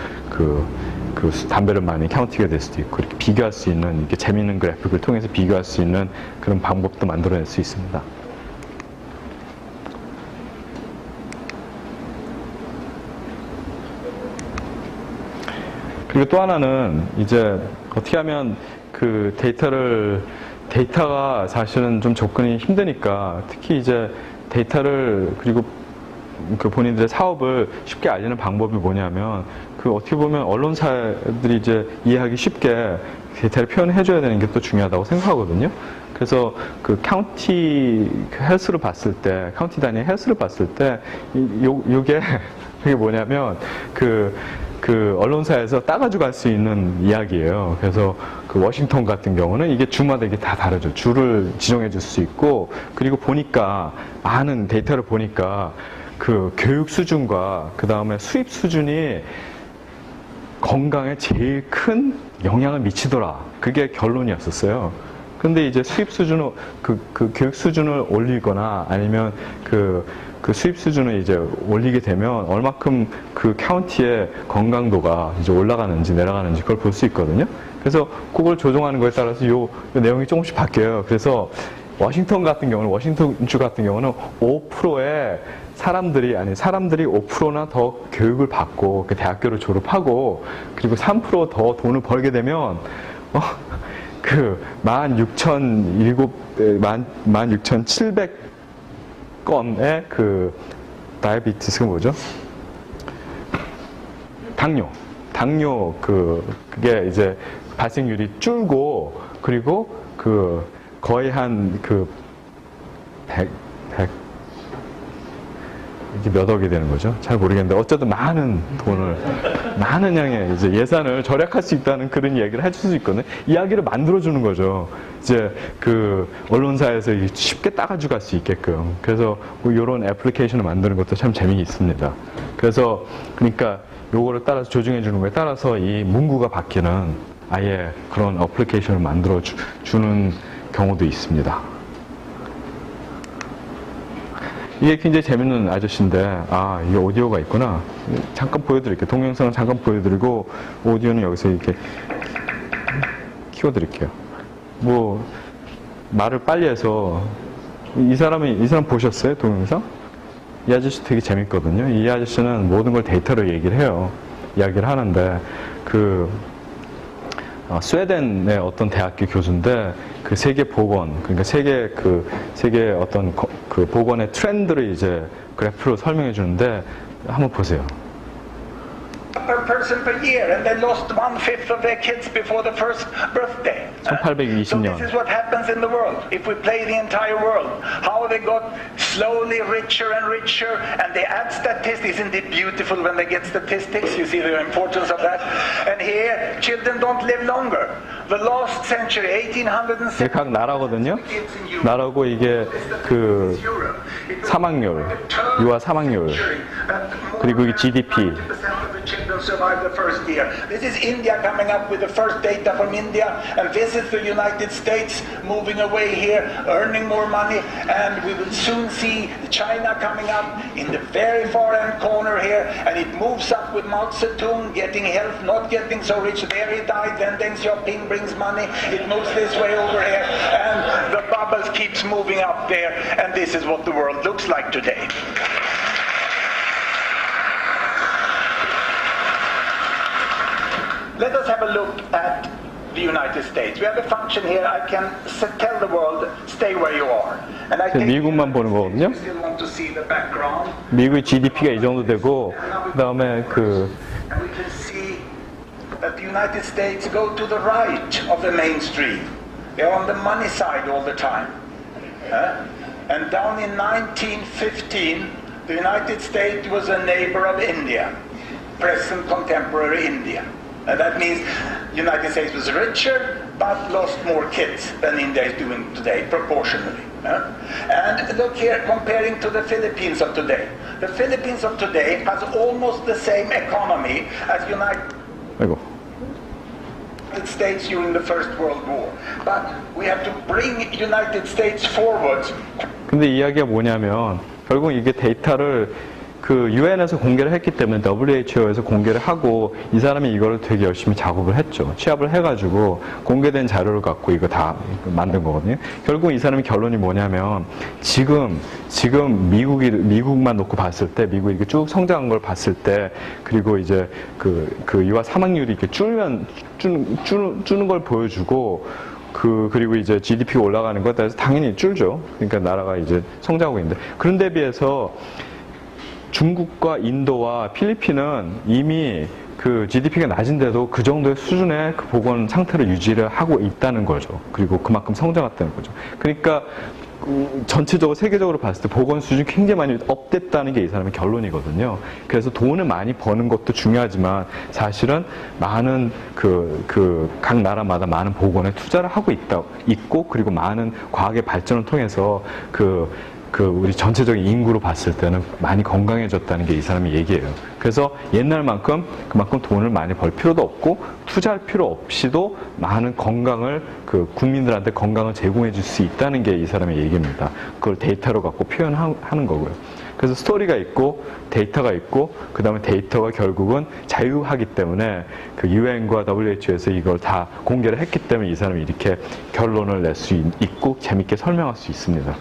그 담배를 많은 카운티가 될 수도 있고, 이렇게 비교할 수 있는, 이렇게 재미있는 그래픽을 통해서 비교할 수 있는 그런 방법도 만들어낼 수 있습니다. 그리고 또 하나는 이제 어떻게 하면 그 데이터가 사실은 좀 접근이 힘드니까, 특히 이제 데이터를, 그리고 그 본인들의 사업을 쉽게 알리는 방법이 뭐냐면, 그 어떻게 보면 언론사들이 이제 이해하기 쉽게 데이터를 표현해줘야 되는 게 또 중요하다고 생각하거든요. 그래서 그 카운티 헬스를 봤을 때, 카운티 단위 헬스를 봤을 때, 요게 뭐냐면, 그 언론사에서 따가지고 갈 수 있는 이야기예요. 그래서 그 워싱턴 같은 경우는 이게 주마다 이게 다 다르죠. 주를 지정해 줄 수 있고, 그리고 보니까 많은 데이터를 보니까 그 교육 수준과 그 다음에 수입 수준이 건강에 제일 큰 영향을 미치더라. 그게 결론이었었어요. 근데 이제 수입 수준을, 그 교육 수준을 올리거나 아니면 그 수입 수준을 이제 올리게 되면 얼마큼 그 카운티의 건강도가 이제 올라가는지 내려가는지 그걸 볼 수 있거든요. 그래서 그걸 조정하는 거에 따라서 요 내용이 조금씩 바뀌어요. 그래서 워싱턴 주 같은 경우는 5%의 사람들이 5%나 더 교육을 받고 그 대학교를 졸업하고, 그리고 3% 더 돈을 벌게 되면 그 16,700건의 그 다이어비티스가 뭐죠? 당뇨 그게 이제 발생률이 줄고, 그리고 그 거의 한 그 이게 몇 억이 되는 거죠? 잘 모르겠는데 어쨌든 많은 돈을 많은 양의 이제 예산을 절약할 수 있다는 그런 이야기를 해줄 수 있거든요. 이야기를 만들어 주는 거죠. 이제 그 언론사에서 쉽게 따가지고 갈 수 있게끔. 그래서 뭐 이런 애플리케이션을 만드는 것도 참 재미있습니다. 그래서 그러니까 요거를 따라서 조정해 주는 거에 따라서 이 문구가 바뀌는 아예 그런 어플리케이션을 만들어 주는 경우도 있습니다. 이게 굉장히 재밌는 아저씨인데, 아, 이게 오디오가 있구나. 잠깐 보여드릴게요. 동영상을 잠깐 보여드리고, 오디오는 여기서 이렇게 키워드릴게요. 뭐, 말을 빨리 해서, 이 사람 보셨어요? 동영상? 이 아저씨 되게 재밌거든요. 이 아저씨는 모든 걸 데이터로 얘기를 해요. 이야기를 하는데, 스웨덴의 어떤 대학교 교수인데 그 세계 보건, 그러니까 세계 어떤 그 보건의 트렌드를 이제 그래프로 설명해 주는데 한번 보세요. Per person per year, and they lost 1/5 of their kids before the first birthday. So 1820년. this is what happens in the world. If we play the entire world, how they got slowly richer and richer, and they add statistics. Isn't it beautiful when they get statistics? You see the importance of that. And here, children don't live longer. The last century, 1870. 각 나라거든요. 나라고 이게 그 사망률, 유아 사망률, 그리고 이 GDP. Children survive the first year. This is India coming up with the first data from India, and this is the United States moving away here, earning more money, and we will soon see China coming up in the very far end corner here, and it moves up with Mao Zedong getting health, not getting so rich. There he died, then Deng Xiaoping brings money, it moves this way over here, and the bubbles keeps moving up there, and this is what the world looks like today. Let us have a look at the United States. We have a function here. I can tell the world, stay where you are. And I think 미국만 보는 거거든요. you still want to see the background. 미국의 GDP가 이 정도 되고 그다음에 And we can see that the United States go to the right of the mainstream. They're on the money side all the time. And down in 1915, the United States was a neighbor of India, present contemporary India. And that means the United States was richer, but lost more kids than India is doing today, proportionally. And look here, comparing to the Philippines of today. The Philippines of today has almost the same economy as United 아이고. States during the First World War. But we have to bring United States forward. 근데 이야기가 뭐냐면 결국 이게 데이터를 그 유엔에서 공개를 했기 때문에 WHO에서 공개를 하고 이 사람이 이거를 되게 열심히 작업을 했죠. 취합을 해가지고 공개된 자료를 갖고 이거 다 만든 거거든요. 결국 이 사람의 결론이 뭐냐면 지금 미국만 놓고 봤을 때 미국이 이렇게 쭉 성장한 걸 봤을 때 그리고 이제 그 유아 사망률이 이렇게 줄는 걸 보여주고 그리고 이제 GDP가 올라가는 것에 따라서 당연히 줄죠. 그러니까 나라가 이제 성장하고 있는데 그런 데 비해서 중국과 인도와 필리핀은 이미 그 GDP가 낮은데도 그 정도의 수준의 그 보건 상태를 유지를 하고 있다는 거죠. 그리고 그만큼 성장했다는 거죠. 그러니까 전체적으로 세계적으로 봤을 때 보건 수준이 굉장히 많이 업됐다는 게 이 사람의 결론이거든요. 그래서 돈을 많이 버는 것도 중요하지만 사실은 많은 각 나라마다 많은 보건에 투자를 하고 있고 그리고 많은 과학의 발전을 통해서 우리 전체적인 인구로 봤을 때는 많이 건강해졌다는 게 이 사람의 얘기예요. 그래서 옛날만큼 그만큼 돈을 많이 벌 필요도 없고 투자할 필요 없이도 많은 건강을 국민들한테 건강을 제공해 줄 수 있다는 게 이 사람의 얘기입니다. 그걸 데이터로 갖고 표현하는 거고요. 그래서 스토리가 있고 데이터가 있고 그 다음에 데이터가 결국은 자유하기 때문에 그 UN과 WHO에서 이걸 다 공개를 했기 때문에 이 사람이 이렇게 결론을 낼 수 있고 재밌게 설명할 수 있습니다.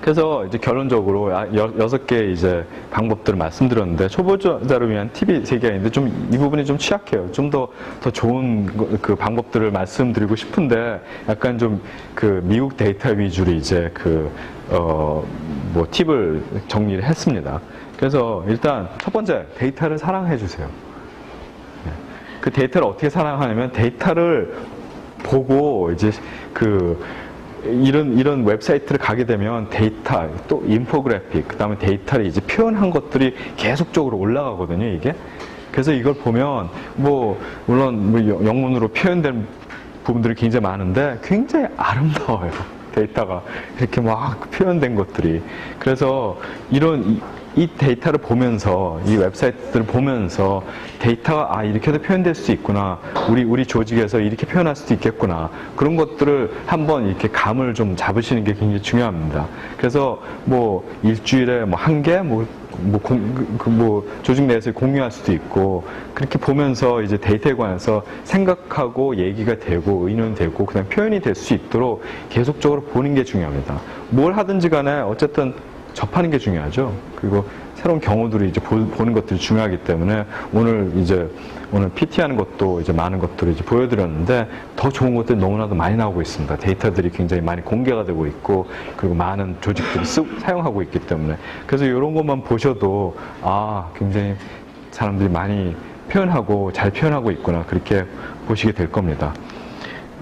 그래서 이제 결론적으로 6개 이제 방법들을 말씀드렸는데 초보자를 위한 팁이 3개가 있는데 좀 이 부분이 좀 취약해요. 좀 더 좋은 그 방법들을 말씀드리고 싶은데 약간 좀 미국 데이터 위주로 이제 팁을 정리를 했습니다. 그래서 일단 첫 번째 데이터를 사랑해 주세요. 그 데이터를 어떻게 사랑하냐면 데이터를 보고 이제 이런 웹사이트를 가게 되면 데이터, 또 인포그래픽, 그 다음에 데이터를 이제 표현한 것들이 계속적으로 올라가거든요, 이게. 그래서 이걸 보면, 물론 영문으로 표현된 부분들이 굉장히 많은데 굉장히 아름다워요. 데이터가. 이렇게 막 표현된 것들이. 그래서 이 데이터를 보면서, 이 웹사이트를 보면서 데이터가 이렇게도 표현될 수 있구나. 우리 조직에서 이렇게 표현할 수도 있겠구나. 그런 것들을 한번 이렇게 감을 좀 잡으시는 게 굉장히 중요합니다. 그래서 일주일에 한 개, 조직 내에서 공유할 수도 있고, 그렇게 보면서 이제 데이터에 관해서 생각하고 얘기가 되고, 의논되고, 그 다음에 표현이 될 수 있도록 계속적으로 보는 게 중요합니다. 뭘 하든지 간에 어쨌든 접하는 게 중요하죠. 그리고 새로운 경우들을 이제 보는 것들이 중요하기 때문에 오늘 PT 하는 것도 이제 많은 것들을 이제 보여드렸는데 더 좋은 것들이 너무나도 많이 나오고 있습니다. 데이터들이 굉장히 많이 공개가 되고 있고 그리고 많은 조직들이 사용하고 있기 때문에 그래서 이런 것만 보셔도 굉장히 사람들이 많이 표현하고 잘 표현하고 있구나 그렇게 보시게 될 겁니다.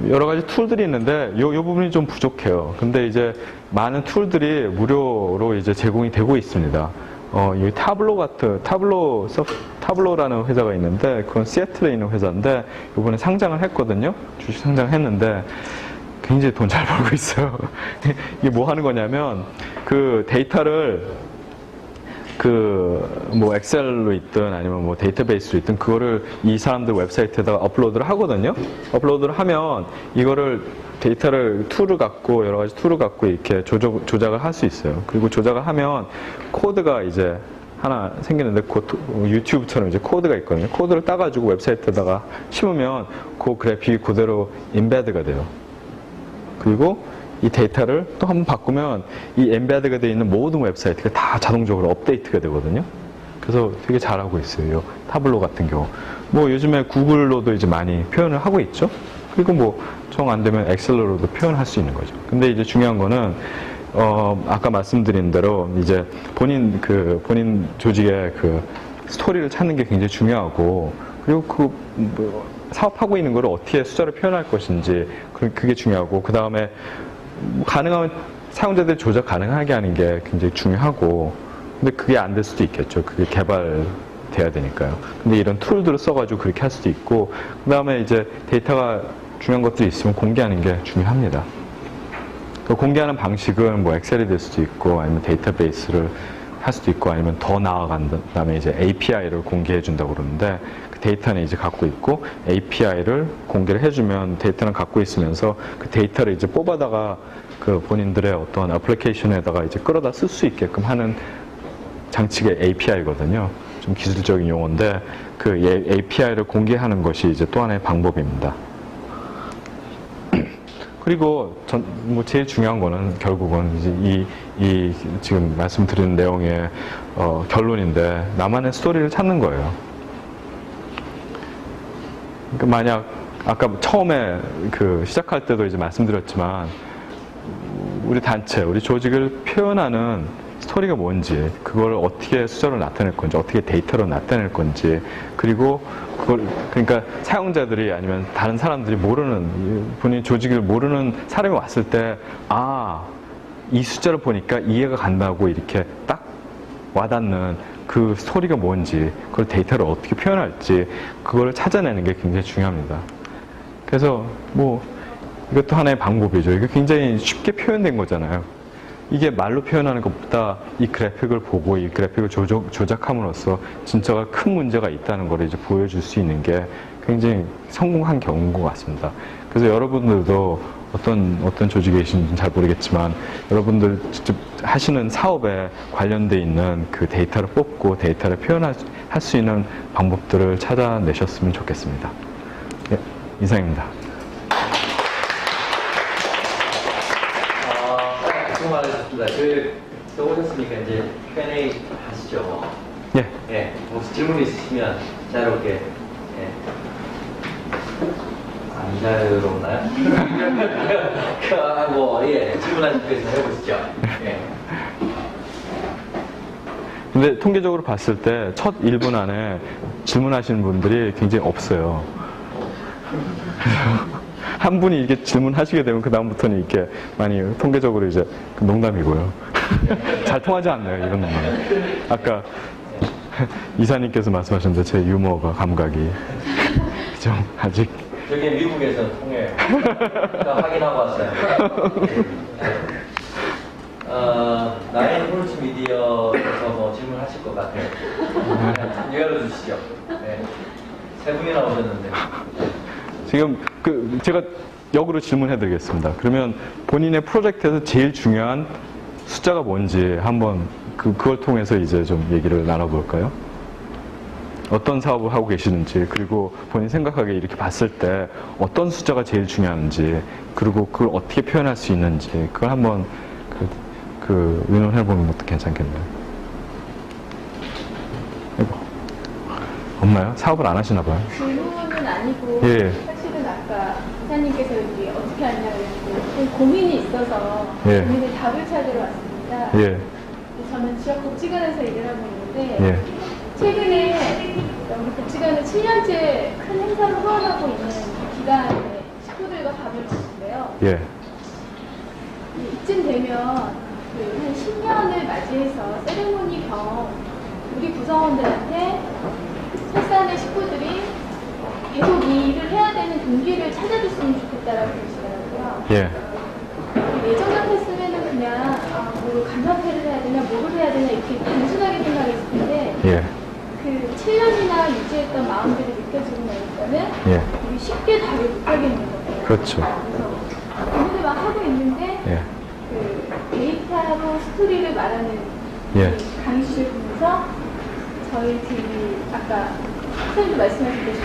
여러 가지 툴들이 있는데 이 부분이 좀 부족해요. 근데 이제 많은 툴들이 무료로 이제 제공이 되고 있습니다. 이 타블로라는 회사가 있는데 그건 시애틀에 있는 회사인데 이번에 상장을 했거든요. 주식 상장했는데 굉장히 돈 잘 벌고 있어요. 이게 뭐 하는 거냐면 그 데이터를 엑셀로 있든 아니면 데이터베이스로 있든 그거를 이 사람들 웹사이트에다가 업로드를 하거든요. 업로드를 하면 이거를 툴을 갖고 여러 가지 툴을 갖고 이렇게 조작을 할 수 있어요. 그리고 조작을 하면 코드가 이제 하나 생기는데 유튜브처럼 이제 코드가 있거든요. 코드를 따가지고 웹사이트에다가 심으면 그 그래픽이 그대로 인베드가 돼요. 그리고 이 데이터를 또 한번 바꾸면 이 엠베드가 되어 있는 모든 웹사이트가 다 자동적으로 업데이트가 되거든요. 그래서 되게 잘하고 있어요. 타블로 같은 경우. 요즘에 구글로도 이제 많이 표현을 하고 있죠. 그리고 정 안 되면 엑셀로도 표현할 수 있는 거죠. 근데 이제 중요한 거는 아까 말씀드린 대로 이제 본인 조직의 스토리를 찾는 게 굉장히 중요하고 그리고 사업하고 있는 거를 어떻게 숫자로 표현할 것인지 그게 중요하고 그 다음에 가능하면 사용자들이 조작 가능하게 하는 게 굉장히 중요하고 근데 그게 안 될 수도 있겠죠. 그게 개발돼야 되니까요. 근데 이런 툴들을 써가지고 그렇게 할 수도 있고 그 다음에 이제 데이터가 중요한 것들이 있으면 공개하는 게 중요합니다. 그 공개하는 방식은 엑셀이 될 수도 있고 아니면 데이터베이스를 할 수도 있고 아니면 더 나아간 다음에 이제 API를 공개해 준다고 그러는데 그 데이터는 이제 갖고 있고 API를 공개를 해주면 데이터는 갖고 있으면서 그 데이터를 이제 뽑아다가 그 본인들의 어떤 애플리케이션에다가 이제 끌어다 쓸 수 있게끔 하는 장치가 API거든요. 좀 기술적인 용어인데 그 API를 공개하는 것이 이제 또 하나의 방법입니다. 그리고 제일 중요한 거는 결국은 이제 이 지금 말씀드리는 내용의 결론인데 나만의 스토리를 찾는 거예요. 그러니까 만약 아까 처음에 시작할 때도 이제 말씀드렸지만 우리 단체, 우리 조직을 표현하는 스토리가 뭔지, 그걸 어떻게 숫자로 나타낼 건지, 어떻게 데이터로 나타낼 건지, 그리고 그러니까 사용자들이 아니면 다른 사람들이 본인 조직을 모르는 사람이 왔을 때, 이 숫자를 보니까 이해가 간다고 이렇게 딱 와닿는 그 스토리가 뭔지, 그걸 데이터를 어떻게 표현할지, 그걸 찾아내는 게 굉장히 중요합니다. 그래서 이것도 하나의 방법이죠. 이게 굉장히 쉽게 표현된 거잖아요. 이게 말로 표현하는 것보다 이 그래픽을 보고 이 그래픽을 조작함으로써 진짜가 큰 문제가 있다는 걸 이제 보여줄 수 있는 게 굉장히 성공한 경우인 것 같습니다. 그래서 여러분들도 어떤 조직에 계신지는 잘 모르겠지만 여러분들 직접 하시는 사업에 관련돼 있는 그 데이터를 뽑고 데이터를 표현할 수 있는 방법들을 찾아내셨으면 좋겠습니다. 네, 이상입니다. 많으셨습니다. 써보셨으니까 이제 Q&A 하시죠. 예. 예. 혹시 질문 있으시면 자유롭게. 예. 안 자유롭나요? 질문하실 거 있으면 해보시죠. 예. 근데 통계적으로 봤을 때 첫 1분 안에 질문하시는 분들이 굉장히 없어요. 한 분이 이렇게 질문하시게 되면 그 다음부터는 이렇게 많이 통계적으로 이제 농담이고요. 잘 통하지 않나요, 이런 농담. 아까 이사님께서 말씀하셨는데 제 유머가 감각이 좀 아직 저게 미국에서는 통해요. 제가 확인하고 왔어요. 나인 홀츠 미디어에서 뭐 질문하실 것 같아요. 네, 열어주시죠. 네. 세 분이나 오셨는데. 지금 제가 역으로 질문해드리겠습니다. 그러면 본인의 프로젝트에서 제일 중요한 숫자가 뭔지 한번 그걸 통해서 이제 좀 얘기를 나눠볼까요? 어떤 사업을 하고 계시는지, 그리고 본인 생각하기에 이렇게 봤을 때 어떤 숫자가 제일 중요한지, 그리고 그걸 어떻게 표현할 수 있는지, 그걸 한번 의논해보는 것도 괜찮겠네요. 이거 없나요? 사업을 안 하시나 봐요. 질문은 아니고 예. 사실은 아까 기사님께서 여기 어떻게 하냐고 했는데 고민이 있어서 예. 고민의 답을 찾으러 왔습니다. 예, 저는 지역복지관에서 일을 하고 있는데 예, 최근에 우리 복지관은 7년째 큰 행사를 후원하고 있는 기관의 식구들과 밥을 드시는데요. 예, 이쯤 되면 한 10년을 맞이해서 세레모니 겸 우리 구성원들한테 설산의 식구들이 계속 이 일을 해야 되는 동기를 찾아줬으면 좋겠다라고 그러시더라고요. 예, 예전 같았으면은 그냥 뭐 간판회를 해야 되나 뭐를 해야 되나 이렇게 단순하게 생각했을 텐데 예, 그 7년이나 유지했던 마음들이 느껴지고 나니까는 예. 우리 쉽게 답을 못하겠는 거예요. 그렇죠. 그래서 고민을 막 하고 있는데 예, 그 데이터로 스토리를 말하는 예. 그 강의실을 보면서 저희 팀이 아까 선생님도 말씀하셨다시피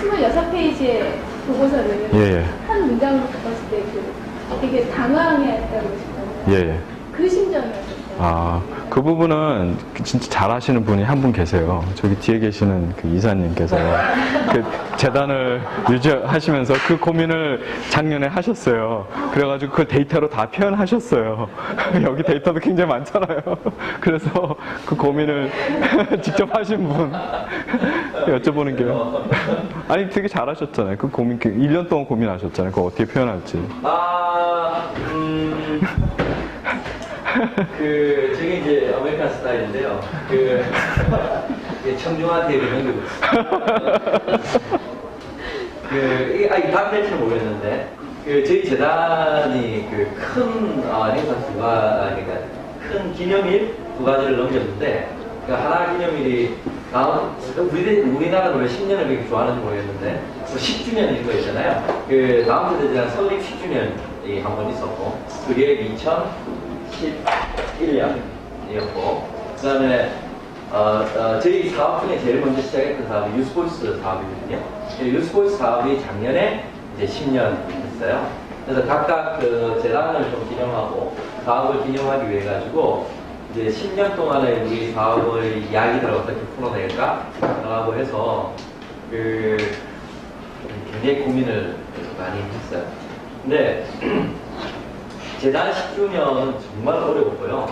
26페이지의 보고서를 예, 예. 한 문장으로 바꿨을 때 되게 당황했다고 싶어요. 예, 예. 그 심정이었어요. 그 부분은 진짜 잘 하시는 분이 한 분 계세요. 저기 뒤에 계시는 그 이사님께서 그 재단을 유지하시면서 그 고민을 작년에 하셨어요. 그래가지고 그걸 데이터로 다 표현하셨어요. 여기 데이터도 굉장히 많잖아요. 그래서 그 고민을 직접 하신 분 여쭤보는 게요. 아니, 되게 잘 하셨잖아요. 그 고민, 1년 동안 고민하셨잖아요. 그거 어떻게 표현할지. 저게 이제 아메리칸 스타일인데요. 청중한테 넘기고 있어요. 이게 다음 될지는 모르겠는데, 저희 재단이 큰 행사 그러니까 큰 기념일 2가지를 넘겼는데, 하나 기념일이 우리나라는 왜 10년을 그렇게 좋아하는지 모르겠는데, 10주년인 거 있잖아요. 다음 세대장 설립 10주년이 한 번 있었고, 그게 2011년이었고, 그 다음에 저희 사업 중에 제일 먼저 시작했던 사업이 유스보이스 사업이거든요. 유스보이스 사업이 작년에 이제 10년 됐어요. 그래서 각각 재단을 좀 기념하고 사업을 기념하기 위해 가지고 이제 10년 동안의 우리 사업의 이야기들을 어떻게 풀어낼까 라고 해서 굉장히 고민을 많이 했어요. 근데 재단 10주년은 정말 어려웠고요.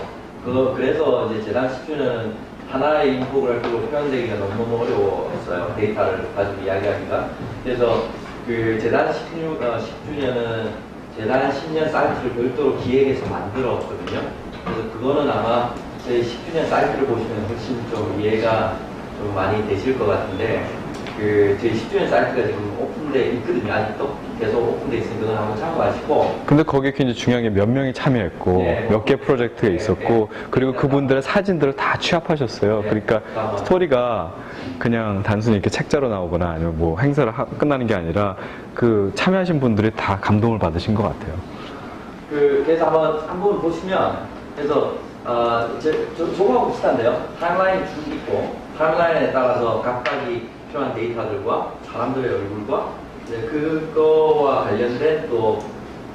그래서 이제 재단 10주년은 하나의 인포그래픽으로 표현되기가 너무너무 어려웠어요. 데이터를 가지고 이야기하기가. 그래서 재단 10주년은 재단 10년 사이트를 별도로 기획해서 만들었거든요. 그래서 그거는 아마 저희 10주년 사이트를 보시면 훨씬 좀 이해가 좀 많이 되실 것 같은데, 저희 10주년 사이트가 지금 오픈돼 있거든요. 아직도 계속 오픈돼 있으니까 그건 한번 참고하시고. 근데 거기에 굉장히 중요한 게 몇 명이 참여했고, 네. 몇 개 프로젝트가 있었고, 그리고 그분들의 사진들을 다 취합하셨어요. 그러니까 스토리가 그냥 단순히 이렇게 책자로 나오거나 아니면 뭐 행사를 끝나는 게 아니라 참여하신 분들이 다 감동을 받으신 것 같아요. 그래서 한번 보시면, 그래서 저거하고 비슷한데요. 타임라인이 쭉 있고, 타임라인에 따라서 각각이 필요한 데이터들과 사람들의 얼굴과 그거와 관련된 또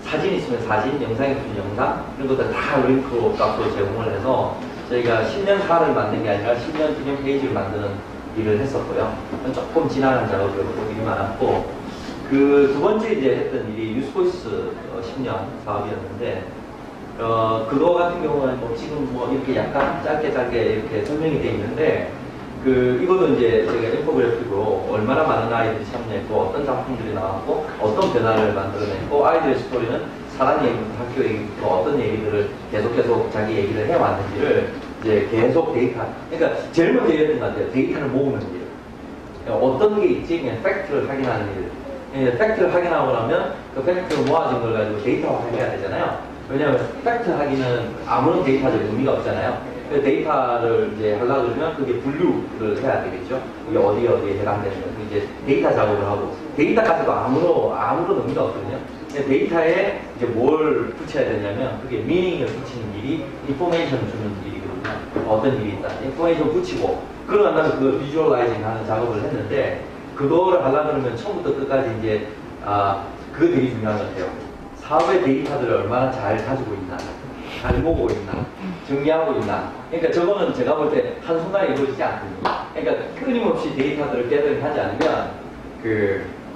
사진 있으면 사진, 영상 있으면 영상, 이런 것들 다 링크 값으로 제공을 해서 저희가 10년 사를 만든 게 아니라 10년 기념 페이지를 만드는 일을 했었고요. 조금 지나간 작업이 많았고, 두 번째 이제 했던 일이 유스보이스 10년 사업이었는데, 그거 같은 경우는 지금 이렇게 약간 짧게 이렇게 설명이 되어 있는데, 이거는 이제 제가 인포그래픽으로 얼마나 많은 아이들이 참여했고, 어떤 작품들이 나왔고, 어떤 변화를 만들어냈고, 아이들의 스토리는 사람 얘기부터 학교 얘기부터 어떤 얘기들을 계속 자기 얘기를 해왔는지를 이제 계속 데이터, 그러니까 제일 먼저 얘기했던 것 같아요. 데이터를 모으는 일. 어떤 게 있지? 그냥 팩트를 확인하는 일. 팩트를 확인하고 나면 그 팩트를 모아진 걸 가지고 데이터화해야 되잖아요. 왜냐하면 팩트 하기는 아무런 데이터적 의미가 없잖아요. 그 데이터를 이제 하려고 그러면 그게 분류를 해야 되겠죠. 이게 어디에 해당되는 거. 이제 데이터 작업을 하고 데이터 가지고 아무런 의미가 없거든요. 데이터에 이제 뭘 붙여야 되냐면 그게 미닝을 붙이는 일이 인포메이션을 주는 일이거든요. 어떤 일이 있다. 인포메이션 붙이고 그러고 난 다음에 그걸 비주얼라이징 하는 작업을 했는데 그거를 하려고 그러면 처음부터 끝까지 이제 그거 되게 중요한 것 같아요. 사업의 데이터들을 얼마나 잘 가지고 있나, 잘 모으고 있나, 정리하고 있나. 그러니까 저거는 제가 볼 때 한순간에 이루어지지 않거든요. 그러니까 끊임없이 데이터들을 깨달이 하지 않으면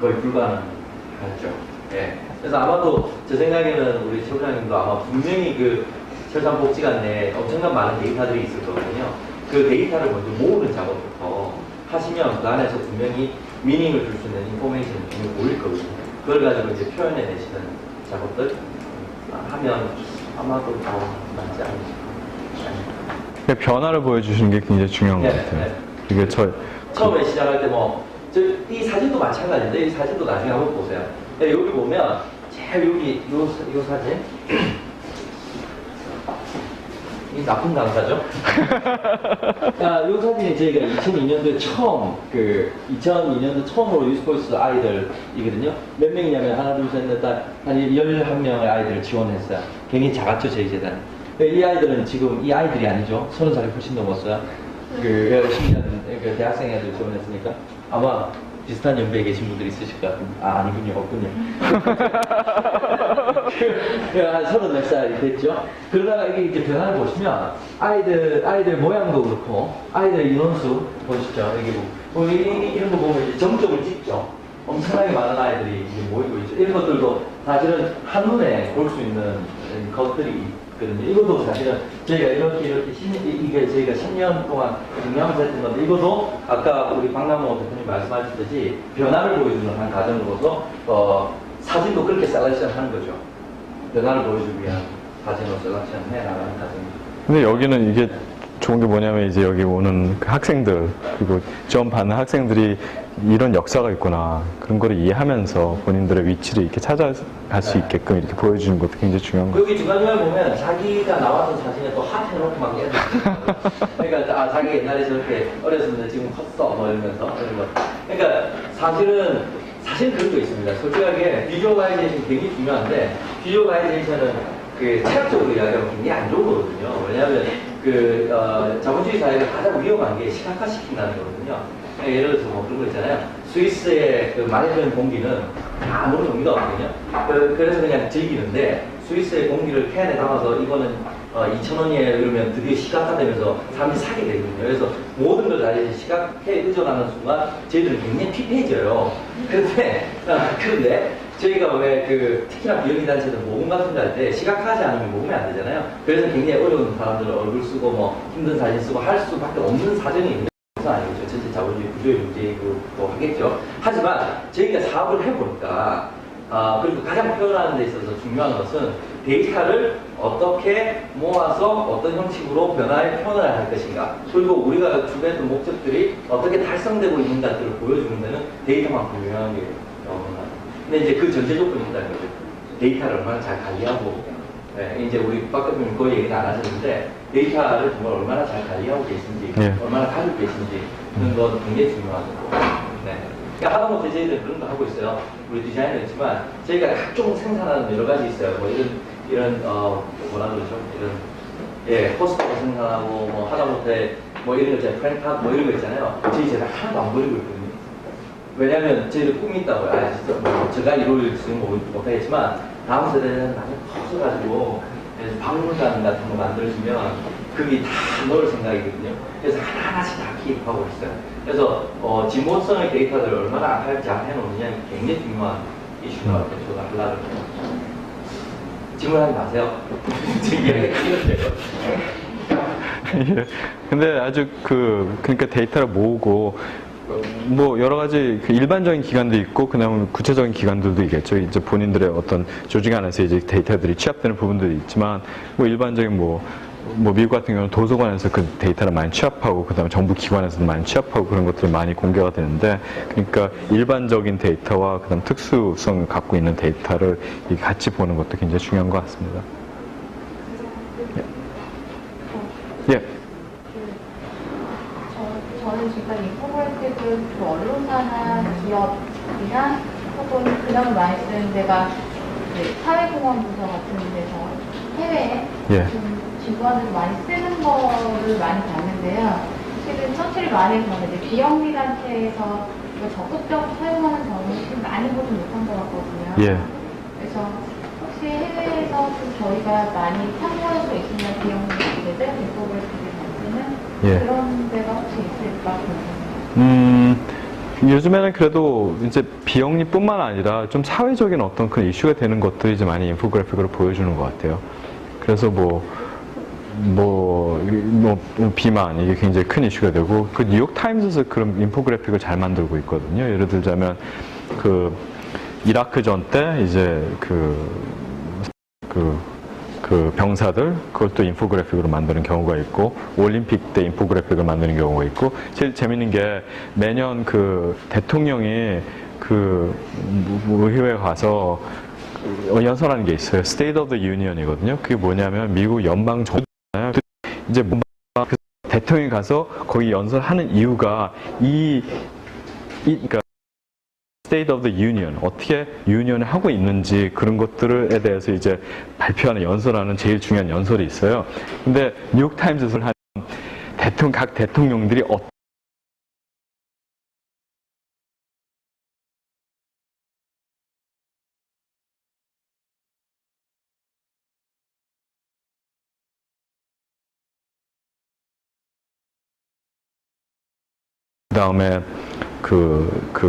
거의 불가능하죠. 예. 그래서 아마도 제 생각에는 우리 최 부장님도 아마 분명히 그 철산복지관 내에 엄청난 많은 데이터들이 있을 거거든요. 그 데이터를 먼저 모으는 작업부터 하시면 그 안에서 분명히 미닝을 줄 수 있는 인포메이션이 분명히 모일 거거든요. 그걸 가지고 이제 표현해내시는 작업들 하면 아마도 더 낫지 않을까. 변화를 보여주시는 게 굉장히 중요한 것 같아요. 네. 이게 처음에 시작할 때 이 사진도 마찬가지인데 이 사진도 나중에 한번 보세요. 네, 여기 보면 제일 여기 요 사진 이 나쁜 강사죠? 이 사진이 저희가 2002년도에 처음 2002년도 처음으로 유스포스 아이들이거든요. 몇 명이냐면 하나 둘 셋 넷 한 11명의 아이들을 지원했어요. 굉장히 작았죠 저희 재단. 이 아이들은 지금 이 아이들이 아니죠. 30살이 훨씬 넘었어요. 10년 대학생 애들 지원했으니까 아마 비슷한 연배에 계신 분들이 있으실 것 같은데 아니군요. 없군요. 한 34살이 됐죠. 그러다가 이게 이제 변화를 보시면 아이들 모양도 그렇고 아이들 인원수 보시죠. 여기 뭐 이런 거 보면 이제 점점을 찍죠. 엄청나게 많은 아이들이 이제 모이고 있죠. 이런 것들도 사실은 한눈에 볼 수 있는 것들이 있거든요. 이것도 사실은 저희가 이게 저희가 10년 동안 중요하면서 했던 건데 이것도 아까 우리 박남호 대표님 말씀하셨듯이 변화를 보여주는 한 과정으로서 사진도 그렇게 셀렉션 하는 거죠. 변화를 보여주기 위한 사진으로 셀렉션 해 나가는 과정이죠. 근데 여기는 이게 좋은 게 뭐냐면 이제 여기 오는 그 학생들 그리고 점 받는 학생들이 이런 역사가 있구나 그런 거를 이해하면서 본인들의 위치를 이렇게 찾아갈 수 있게끔 이렇게 보여주는 것도 굉장히 중요한 것 같아요. 여기 중간중간에 보면 자기가 나왔던 사진에 또 핫 해놓고 막 얘들 그러니까 자기 옛날에 저렇게 어렸을 때 지금 컸어 뭐 이러면서 이런 거. 그러니까 사실 그런 거 있습니다. 솔직하게 비주얼라이제이션이 굉장히 중요한데 비주얼라이제이션은 체력적으로 이야기하면 굉장히 안 좋은 거거든요. 왜냐하면 자본주의 사회가 가장 위험한 게 시각화시킨다는 거거든요. 예를 들어서 뭐 그런 거 있잖아요. 스위스의 마르는 공기는 아무런 의미가 없거든요. 그래서 그냥 즐기는데 스위스의 공기를 캔에 담아서 이거는 2,000원이에요 이러면 드디어 시각화되면서 사람들이 사게 되거든요. 그래서 모든 걸 다 이제 시각화에 의존하는 순간 저희들은 굉장히 피폐해져요. 그런데 저희가 왜 특히나 비영리 단체들 모금 같은 거 할 때 시각화하지 않으면 모금이 안 되잖아요. 그래서 굉장히 어려운 사람들 얼굴 쓰고 뭐 힘든 사진 쓰고 할 수밖에 없는 사정이 있는 건 아니겠죠. 전체 자본주의 구조의 문제이고 하겠죠. 하지만 저희가 사업을 해보니까 그리고 가장 표현하는 데 있어서 중요한 것은 데이터를 어떻게 모아서 어떤 형식으로 변화의 표현을 할 것인가 그리고 우리가 주변의 목적들이 어떻게 달성되고 있는가들을 보여주는 데는 데이터만큼 유명한 게 나옵니다. 근데 이제 그 전제 조건이 있다는 거죠. 데이터를 얼마나 잘 관리하고 이제 우리 박 대표님 그 얘기는 안 하셨는데 데이터를 정말 얼마나 잘 관리하고 계신지 얼마나 가지고 계신지 그런 건 굉장히 중요하고 그러니까 하다못해 저희들 그런 거 하고 있어요. 우리 디자인도 있지만 저희가 각종 생산하는 여러 가지 있어요. 뭐 이런 뭐라 그러죠? 이런 포스터 생산하고 뭐 하다못해 뭐 이런 거 있잖아요. 프랭탑 뭐 이런 거 있잖아요. 저희 제가 하나도 안 버리고 있거든요. 왜냐면 저희들 꿈이 있다고요. 제가 이룰 수는 못하겠지만 다음 세대는 나중에 커져가지고 박물관 같은 거 만들어주면 그게 다 넣을 생각이거든요. 그래서 하나하나씩 다 기입하고 있어요. 그래서 진보성의 데이터들을 얼마나 아카이브 잘 해놓느냐 굉장히 중요한 이슈인 것 같아요. 저도 하려고 질문하지 마세요. 제 이야기가 길었대요. 예. 근데 아주 그러니까 데이터를 모으고, 뭐 여러 가지 그 일반적인 기관도 있고, 그다음에 구체적인 기관들도 있겠죠. 이제 본인들의 어떤 조직 안에서 이제 데이터들이 취합되는 부분들이 있지만, 뭐 일반적인 뭐 미국 같은 경우는 도서관에서 그 데이터를 많이 취합하고, 그다음에 정부 기관에서도 많이 취합하고 그런 것들이 많이 공개가 되는데, 그러니까 일반적인 데이터와 그다음 특수성을 갖고 있는 데이터를 같이 보는 것도 굉장히 중요한 것 같습니다. 예. 저는 지금 인포그래픽을 그 언론사나 기업이나 혹은 그냥 많이 쓰는 데가 사회공헌 부서 같은 데서 해외에 예. 좀 지구안에서 많이 쓰는 거를 많이 봤는데요. 실은 처치를 많이 봤는데 비영리단체에서 이거 적극적으로 사용하는 경우는 좀 많이 보지 못한 것 같거든요. 예. 그래서 혹시 해외에서 좀 저희가 많이 참고할 수 있으면 비영리단체들 인포그래픽을 만드는 예. 그런 데가 혹시 있을까 궁금해요. 요즘에는 그래도 이제 비영리뿐만 아니라 좀 사회적인 어떤 그 이슈가 되는 것들이 이제 많이 인포그래픽으로 보여주는 것 같아요. 그래서 비만 이게 굉장히 큰 이슈가 되고, 그 뉴욕 타임즈에서 그런 인포그래픽을 잘 만들고 있거든요. 예를 들자면 그 이라크 전 때 이제 그 병사들 그것도 인포그래픽으로 만드는 경우가 있고, 올림픽 때 인포그래픽을 만드는 경우가 있고, 제일 재밌는 게 매년 그 대통령이 그 의회에 가서 연설하는 게 있어요. State of the Union이거든요. 그게 뭐냐면 미국 연방 정부잖아요. 이제 그 대통령이 가서 거기 연설하는 이유가 그러니까 State of the Union, 어떻게 유니언을 하고 있는지 그런 것들에 대해서 이제 발표하는 연설하는 제일 중요한 연설이 있어요. 근데 뉴욕 타임즈에서 한 각 대통령들이 그다음에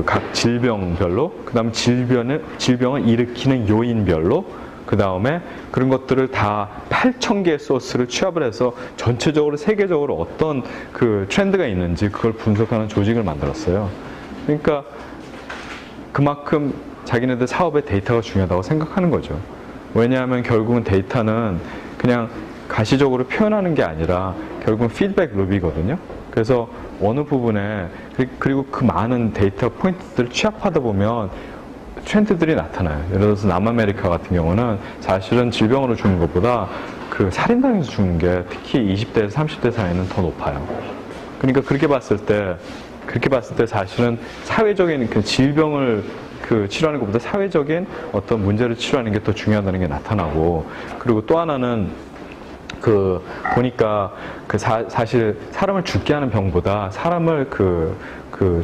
각 질병별로, 그다음 질병을 일으키는 요인별로, 그다음에 그런 것들을 다 8,000개의 소스를 취합을 해서 전체적으로 세계적으로 어떤 그 트렌드가 있는지 그걸 분석하는 조직을 만들었어요. 그러니까 그만큼 자기네들 사업의 데이터가 중요하다고 생각하는 거죠. 왜냐하면 결국은 데이터는 그냥 가시적으로 표현하는 게 아니라 결국은 피드백 룹이거든요. 그래서 어느 부분에, 그리고 그 많은 데이터 포인트들을 취합하다 보면 트렌드들이 나타나요. 예를 들어서 남아메리카 같은 경우는 사실은 질병으로 죽는 것보다 그 살인당해서 죽는 게 특히 20대에서 30대 사이는 더 높아요. 그러니까 그렇게 봤을 때 사실은 사회적인 그 질병을 치료하는 것보다 사회적인 어떤 문제를 치료하는 게 더 중요하다는 게 나타나고, 그리고 또 하나는 보니까 사실 사람을 죽게 하는 병보다 사람을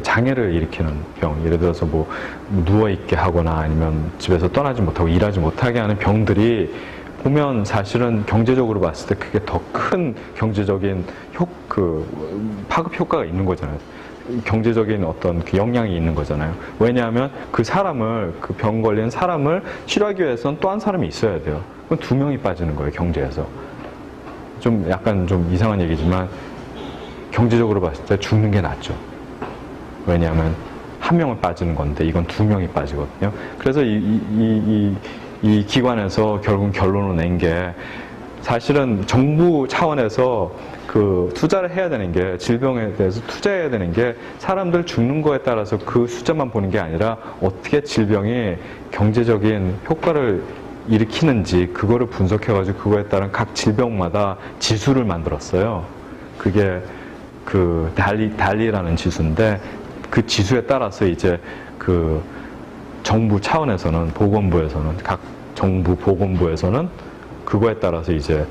장애를 일으키는 병, 예를 들어서 뭐 누워있게 하거나 아니면 집에서 떠나지 못하고 일하지 못하게 하는 병들이 보면 사실은 경제적으로 봤을 때 그게 더 큰 경제적인 파급 효과가 있는 거잖아요. 경제적인 어떤 그 영향이 있는 거잖아요. 왜냐하면 그 병 걸린 사람을 치료하기 위해서는 또 한 사람이 있어야 돼요. 그럼 2명이 빠지는 거예요, 경제에서. 약간 좀 이상한 얘기지만 경제적으로 봤을 때 죽는 게 낫죠. 왜냐하면 1명을 빠지는 건데 이건 2명이 빠지거든요. 그래서 이 기관에서 결국 결론을 낸 게, 사실은 정부 차원에서 투자를 해야 되는 게, 질병에 대해서 투자해야 되는 게 사람들 죽는 거에 따라서 그 숫자만 보는 게 아니라 어떻게 질병이 경제적인 효과를 일으키는지 그거를 분석해가지고 그거에 따른 각 질병마다 지수를 만들었어요. 그게 달리라는 지수인데, 그 지수에 따라서 이제 정부 차원에서는, 각 정부 보건부에서는 그거에 따라서 이제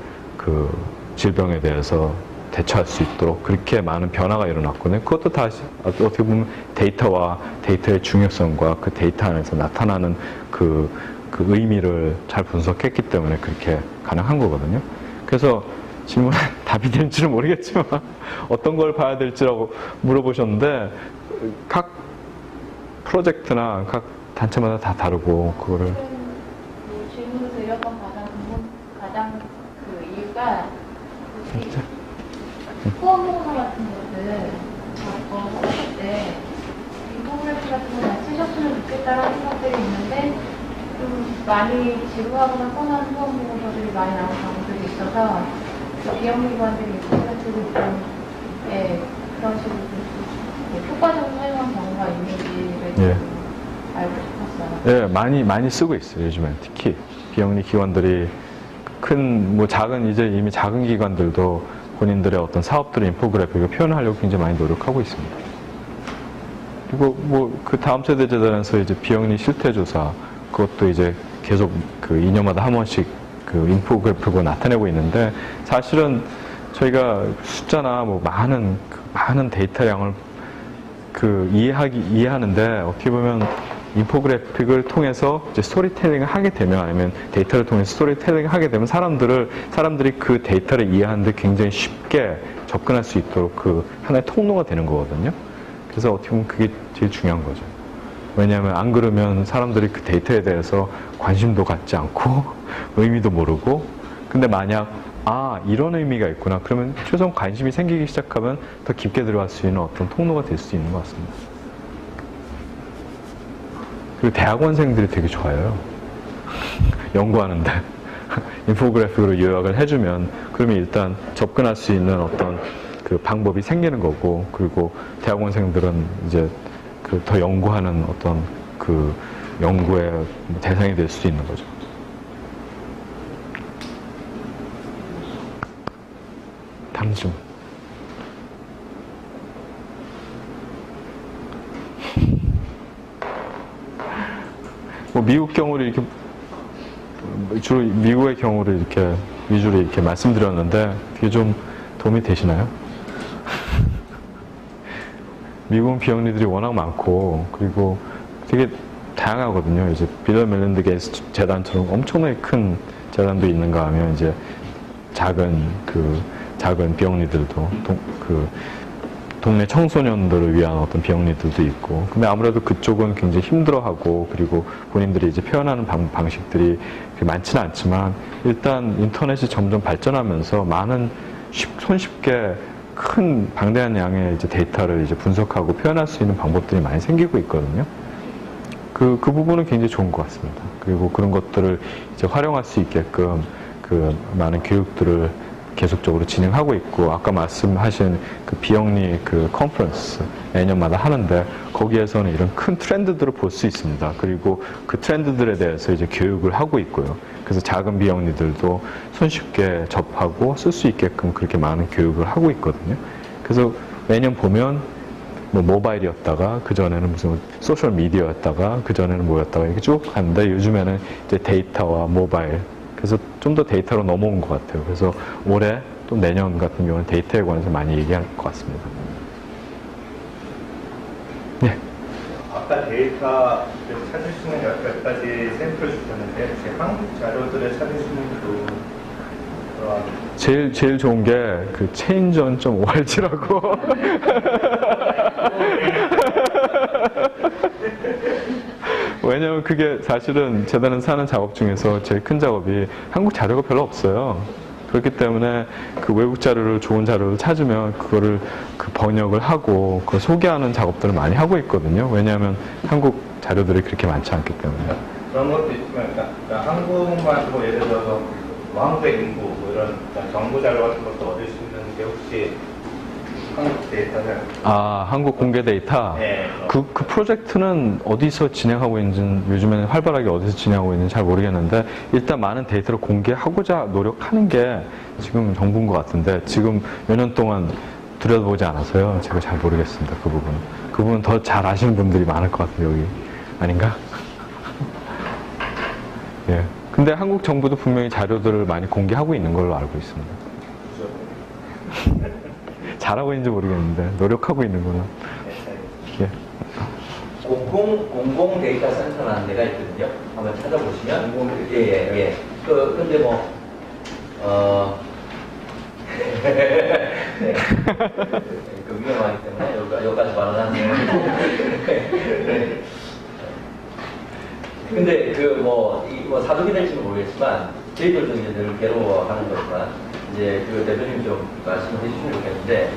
질병에 대해서 대처할 수 있도록 그렇게 많은 변화가 일어났거든요. 그것도 다시 어떻게 보면 데이터의 중요성과 그 데이터 안에서 나타나는 그 의미를 잘 분석했기 때문에 그렇게 가능한 거거든요. 그래서 질문에 답이 될지는 모르겠지만 어떤 걸 봐야 될지라고 물어보셨는데, 각 프로젝트나 각 단체마다 다 다르고, 그거를 질문을 드렸던 가장 이유가 후원보고서 같은 것들 썼을 때 인포그래피 같은 거 많이 쓰셨으면 좋겠다는 생각들이 있는데 좀 많이 지루하거나 뻔한 후원보고서들이 많이 나오는 경우들이 있어서 비영리관들이 인포그래피를 좀 그런 식으로 좀 효과적으로 사용한 경우가 있는지를 좀 알고 싶었어요. 예, 많이 쓰고 있어요, 요즘엔. 특히 비영리 기관들이 작은, 이제 이미 작은 기관들도 본인들의 어떤 사업들을 인포그래픽을 표현하려고 굉장히 많이 노력하고 있습니다. 그리고 그 다음 세대 재단에서 이제 비영리 실태조사, 그것도 이제 계속 그 2년마다 한 번씩 그 인포그래픽으로 나타내고 있는데, 사실은 저희가 숫자나 많은 데이터량을 이해하는데, 어떻게 보면 인포그래픽을 통해서 이제 스토리텔링을 하게 되면, 아니면 데이터를 통해서 스토리텔링을 하게 되면 사람들이 그 데이터를 이해하는데 굉장히 쉽게 접근할 수 있도록 그 하나의 통로가 되는 거거든요. 그래서 어떻게 보면 그게 제일 중요한 거죠. 왜냐하면 안 그러면 사람들이 그 데이터에 대해서 관심도 갖지 않고 의미도 모르고, 근데 만약 이런 의미가 있구나, 그러면 최소한 관심이 생기기 시작하면 더 깊게 들어갈 수 있는 어떤 통로가 될 수 있는 것 같습니다. 그리고 대학원생들이 되게 좋아요. 연구하는데 인포그래픽으로 요약을 해주면, 그러면 일단 접근할 수 있는 어떤 그 방법이 생기는 거고, 그리고 대학원생들은 이제 그 더 연구하는 어떤 그 연구의 대상이 될 수도 있는 거죠. 다음 질문. 미국 경우를 이렇게 주로 미국의 경우를 이렇게 위주로 이렇게 말씀드렸는데, 그게 좀 도움이 되시나요? 미국은 비영리들이 워낙 많고, 그리고 되게 다양하거든요. 이제 빌 멜린드 게이츠 재단처럼 엄청나게 큰 재단도 있는가 하면, 이제 작은 비영리들도 동네 청소년들을 위한 어떤 비영리들도 있고, 근데 아무래도 그쪽은 굉장히 힘들어하고, 그리고 본인들이 이제 표현하는 방식들이 많지는 않지만, 일단 인터넷이 점점 발전하면서 손쉽게 큰 방대한 양의 이제 데이터를 이제 분석하고 표현할 수 있는 방법들이 많이 생기고 있거든요. 그 부분은 굉장히 좋은 것 같습니다. 그리고 그런 것들을 이제 활용할 수 있게끔 그 많은 교육들을 계속적으로 진행하고 있고, 아까 말씀하신 그 비영리 그 컨퍼런스 매년마다 하는데, 거기에서는 이런 큰 트렌드들을 볼 수 있습니다. 그리고 그 트렌드들에 대해서 이제 교육을 하고 있고요. 그래서 작은 비영리들도 손쉽게 접하고 쓸 수 있게끔 그렇게 많은 교육을 하고 있거든요. 그래서 매년 보면 모바일이었다가, 그전에는 무슨 소셜 미디어였다가, 그전에는 뭐였다가 이렇게 쭉 갔는데, 요즘에는 이제 데이터와 모바일, 그래서 좀 더 데이터로 넘어온 것 같아요. 그래서 올해 또 내년 같은 경우는 데이터에 관해서 많이 얘기할 것 같습니다. 네. 아까 데이터 찾을 수 있는 몇 가지 샘플을 주셨는데, 한국 자료들을 찾을 수 있는 제일 좋은 게 그 changeon.org라고 왜냐면 그게 사실은 재단에서 하는 작업 중에서 제일 큰 작업이, 한국 자료가 별로 없어요. 그렇기 때문에 그 외국 자료를, 좋은 자료를 찾으면 그거를 그 번역을 하고 그걸 소개하는 작업들을 많이 하고 있거든요. 왜냐하면 한국 자료들이 그렇게 많지 않기 때문에. 그런 것도 있지만, 그러니까 한국만 뭐 예를 들어서 한국의 인구 이런 정보 자료 같은 것도 얻을 수 있는 게 혹시 한국 데이터를? 한국 공개 데이터? 네. 그 프로젝트는 어디서 진행하고 있는지는, 요즘에는 활발하게 어디서 진행하고 있는지 잘 모르겠는데, 일단 많은 데이터를 공개하고자 노력하는 게 지금 정부인 것 같은데, 지금 몇 년 동안 들여다보지 않아서요. 제가 잘 모르겠습니다. 그 부분은 더 잘 아시는 분들이 많을 것 같아요. 여기. 아닌가? 예. 근데 한국 정부도 분명히 자료들을 많이 공개하고 있는 걸로 알고 있습니다. 잘하고 있는지 모르겠는데 노력하고 있는 거는. 예. 공공 데이터 센터라는 데가 있거든요. 한번 찾아보시면. 예. 근데 네. 그 위험하기 때문에 여기까지 말하는. 근데 사독이 될지는 모르겠지만, 저희들도 이제 늘 괴로워하는 거지만, 이제 그 대표님 좀 말씀해 주시면 좋겠는데,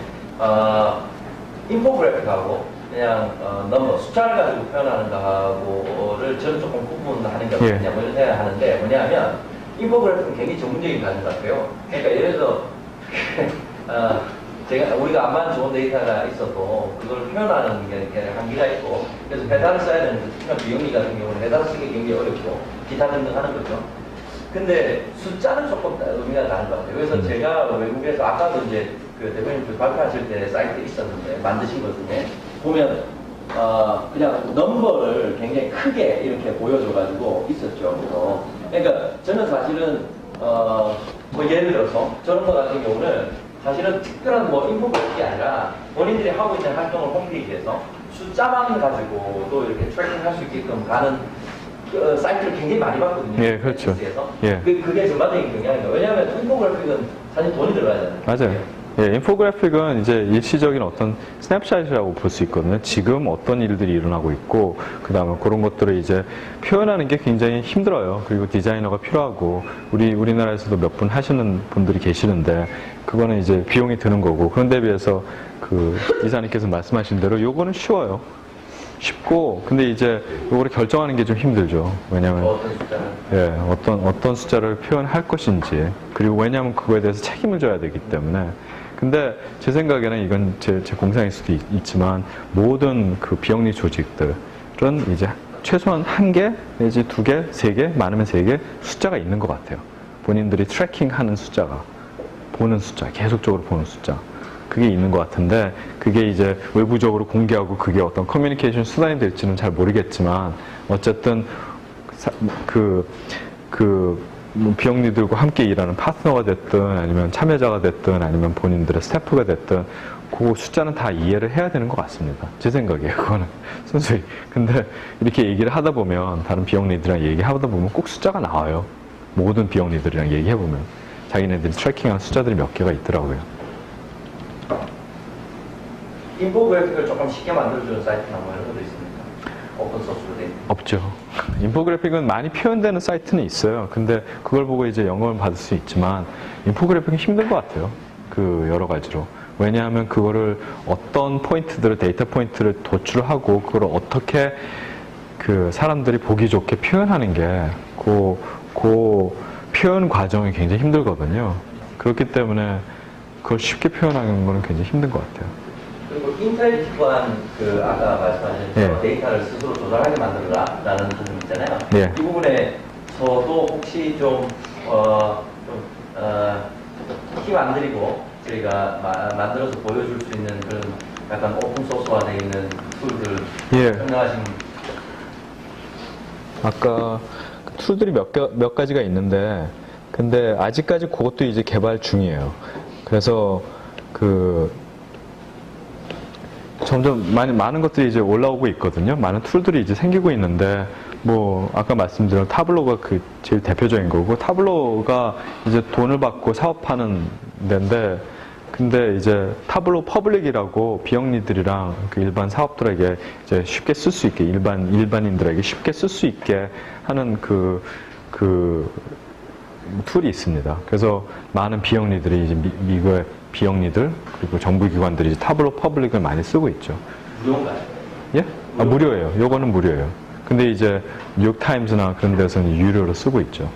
인포그래픽하고 그냥 넘버 숫자를 가지고 표현하는 거하고를 저는 조금 구분하는 게 예. 어떻냐 뭐 이런 생각을 하는데, 뭐냐면 인포그래픽은 굉장히 전문적인 과정 같아요. 그러니까 예를 들어서 우리가 암만 좋은 데이터가 있어도 그걸 표현하는 게 한계가 있고, 그래서 회사를 써야 되는데, 특히나 비용리 같은 경우는 회사를 쓰기 굉장히 어렵고 기타 등등 하는 거죠. 근데 숫자는 조금 의미가 다른 것 같아요. 그래서 제가 외국에서 아까도 이제 그 대표님 발표하실 때 사이트에 있었는데, 만드신 것 중에 보면 그냥 넘버를 굉장히 크게 이렇게 보여줘가지고 있었죠. 그러니까 저는 사실은 뭐 예를 들어서 저런 거 같은 경우는 사실은 특별한 뭐 인포그래픽이 아니라 본인들이 하고 있는 활동을 홈페이지에서 숫자만 가지고도 이렇게 트래킹할 수 있게끔 가는 사이트를 굉장히 많이 봤거든요. 예, 그렇죠. 예. 그게 전반적인 경향이에요. 왜냐하면 인포그래픽은 사실 돈이 들어가야 되는 맞아요. 예, 인포그래픽은 이제 일시적인 어떤 스냅샷이라고 볼 수 있거든요. 지금 어떤 일들이 일어나고 있고, 그 다음에 그런 것들을 이제 표현하는 게 굉장히 힘들어요. 그리고 디자이너가 필요하고, 우리나라에서도 몇 분 하시는 분들이 계시는데, 그거는 이제 비용이 드는 거고, 그런 데 비해서 그 이사님께서 말씀하신 대로 요거는 쉬워요. 쉽고, 근데 이제 요거를 결정하는 게 좀 힘들죠. 왜냐면, 어떤 숫자는. 예, 어떤 숫자를 표현할 것인지, 그리고 왜냐하면 그거에 대해서 책임을 져야 되기 때문에. 근데 제 생각에는 이건 제 공상일 수도 있지만, 모든 그 비영리 조직들은 이제 최소한 1개, 내지 2개, 3개, 많으면 3개 숫자가 있는 것 같아요. 본인들이 트래킹하는 숫자가, 보는 숫자, 계속적으로 보는 숫자. 그게 있는 것 같은데, 그게 이제 외부적으로 공개하고 그게 어떤 커뮤니케이션 수단이 될지는 잘 모르겠지만, 어쨌든 뭐 비영리들과 함께 일하는 파트너가 됐든, 아니면 참여자가 됐든, 아니면 본인들의 스태프가 됐든, 그 숫자는 다 이해를 해야 되는 것 같습니다. 제 생각이에요, 그거는. 순수히. 근데 이렇게 얘기를 하다 보면, 다른 비영리들이랑 얘기하다 보면 꼭 숫자가 나와요. 모든 비영리들이랑 얘기해보면. 자기네들이 트래킹하는 숫자들이 몇 개가 있더라고요. 인포그래픽을 조금 쉽게 만들어주는 사이트나 뭐 이런 것도 있습니까? 오픈소스로 된. 없죠. 인포그래픽은 많이 표현되는 사이트는 있어요. 근데 그걸 보고 이제 영감을 받을 수 있지만, 인포그래픽은 힘든 것 같아요. 그 여러 가지로. 왜냐하면 그거를 어떤 포인트들을, 데이터 포인트를 도출하고, 그걸 어떻게 그 사람들이 보기 좋게 표현하는 게, 그 표현 과정이 굉장히 힘들거든요. 그렇기 때문에 그걸 쉽게 표현하는 거는 굉장히 힘든 것 같아요. 그리고 인터랙티브한 그 아까 말씀하신 예. 데이터를 스스로 조절하게 만들어라라는 부분 있잖아요. 예. 이 부분에서도 혹시 힘 안 들이고 저희가 만들어서 보여줄 수 있는 그런 약간 오픈 소스화되어 있는 툴들 예. 설명하신. 아까 그 툴들이 몇 가지가 있는데, 근데 아직까지 그것도 이제 개발 중이에요. 그래서 점점 많은 것들이 이제 올라오고 있거든요. 많은 툴들이 이제 생기고 있는데, 뭐 아까 말씀드린 타블로가 그 제일 대표적인 거고, 타블로가 이제 돈을 받고 사업하는 데인데, 근데 이제 타블로 퍼블릭이라고 비영리들이랑 그 일반 사업들에게 이제 쉽게 쓸 수 있게, 일반인들에게 쉽게 쓸 수 있게 하는 그 툴이 있습니다. 그래서 많은 비영리들이 이제 미국의 비영리들, 그리고 정부기관들이 타블로 퍼블릭을 많이 쓰고 있죠. 무료인가요? 예? 무료예요. 요거는 무료예요. 근데 이제 뉴욕타임즈나 그런 데서는 유료로 쓰고 있죠.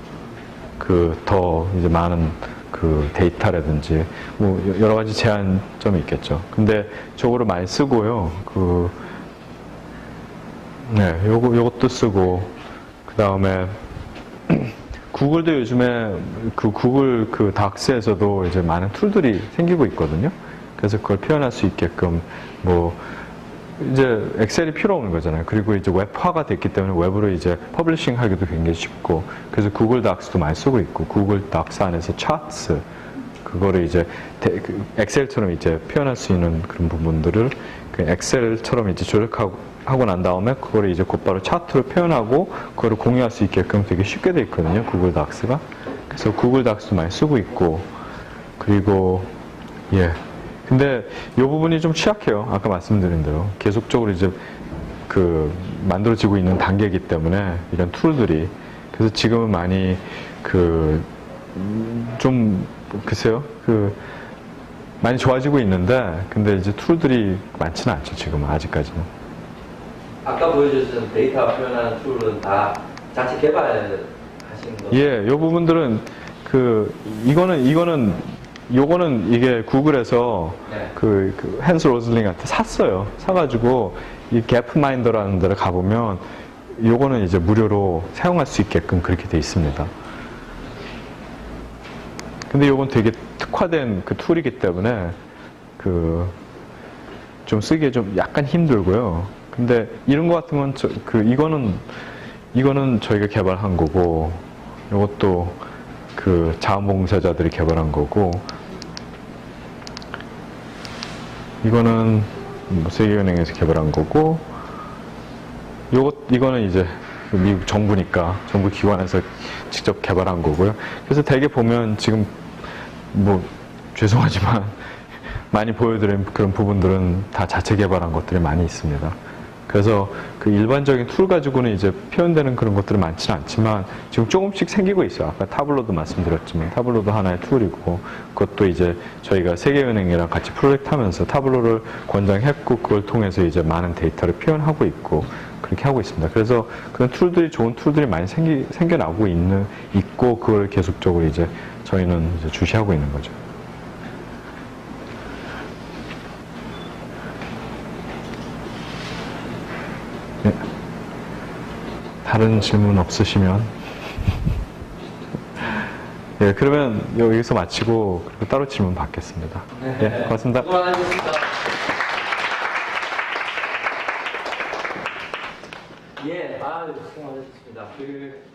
더 이제 많은 그 데이터라든지 뭐 여러 가지 제한점이 있겠죠. 근데 저거를 많이 쓰고요. 요것도 쓰고, 그 다음에 구글도 요즘에 구글 닥스에서도 이제 많은 툴들이 생기고 있거든요. 그래서 그걸 표현할 수 있게끔 이제 엑셀이 필요 없는 거잖아요. 그리고 이제 웹화가 됐기 때문에 웹으로 이제 퍼블리싱 하기도 굉장히 쉽고, 그래서 구글 닥스도 많이 쓰고 있고, 구글 닥스 안에서 차트, 그거를 이제 엑셀처럼 이제 표현할 수 있는 그런 부분들을 엑셀처럼 이제 조력하고 난 다음에 그거를 이제 곧바로 차트로 표현하고 그거를 공유할 수 있게끔 되게 쉽게 돼 있거든요. 구글 닥스가. 그래서 구글 닥스도 많이 쓰고 있고, 그리고 근데 이 부분이 좀 취약해요. 아까 말씀드린 대로 계속적으로 이제 만들어지고 있는 단계이기 때문에 이런 툴들이, 그래서 지금은 많이 좀 글쎄요. 많이 좋아지고 있는데, 근데 이제 툴들이 많지는 않죠, 지금 아직까지는. 아까 보여주신 데이터 표현하는 툴은 다 자체 개발하신 거? 예, 요 부분들은 요거는 이게 구글에서 네. 헨스 로즐링한테 샀어요. 사가지고 이 갭마인더라는 데를 가보면 요거는 이제 무료로 사용할 수 있게끔 그렇게 돼 있습니다. 근데 요건 되게 특화된 툴이기 때문에 좀 쓰기에 좀 약간 힘들고요. 근데 이런 거 같은 건 이거는 저희가 개발한 거고, 요것도 자원봉사자들이 개발한 거고, 이거는 뭐 세계은행에서 개발한 거고, 이거는 이제 미국 정부니까 정부 기관에서 직접 개발한 거고요. 그래서 대개 보면 지금 뭐 죄송하지만 많이 보여드린 그런 부분들은 다 자체 개발한 것들이 많이 있습니다. 그래서 일반적인 툴 가지고는 이제 표현되는 그런 것들은 많지는 않지만 지금 조금씩 생기고 있어요. 아까 타블로도 말씀드렸지만 타블로도 하나의 툴이고, 그것도 이제 저희가 세계은행이랑 같이 프로젝트 하면서 타블로를 권장했고, 그걸 통해서 이제 많은 데이터를 표현하고 있고, 그렇게 하고 있습니다. 그래서 그런 툴들이, 좋은 툴들이 많이 생겨나고 있고, 그걸 계속적으로 이제 저희는 이제 주시하고 있는 거죠. 네. 다른 질문 없으시면 예, 그러면 여기서 마치고 그리고 따로 질문 받겠습니다. 예, 고맙습니다. 수고 많으셨습니다. 예, 수고 많으셨습니다.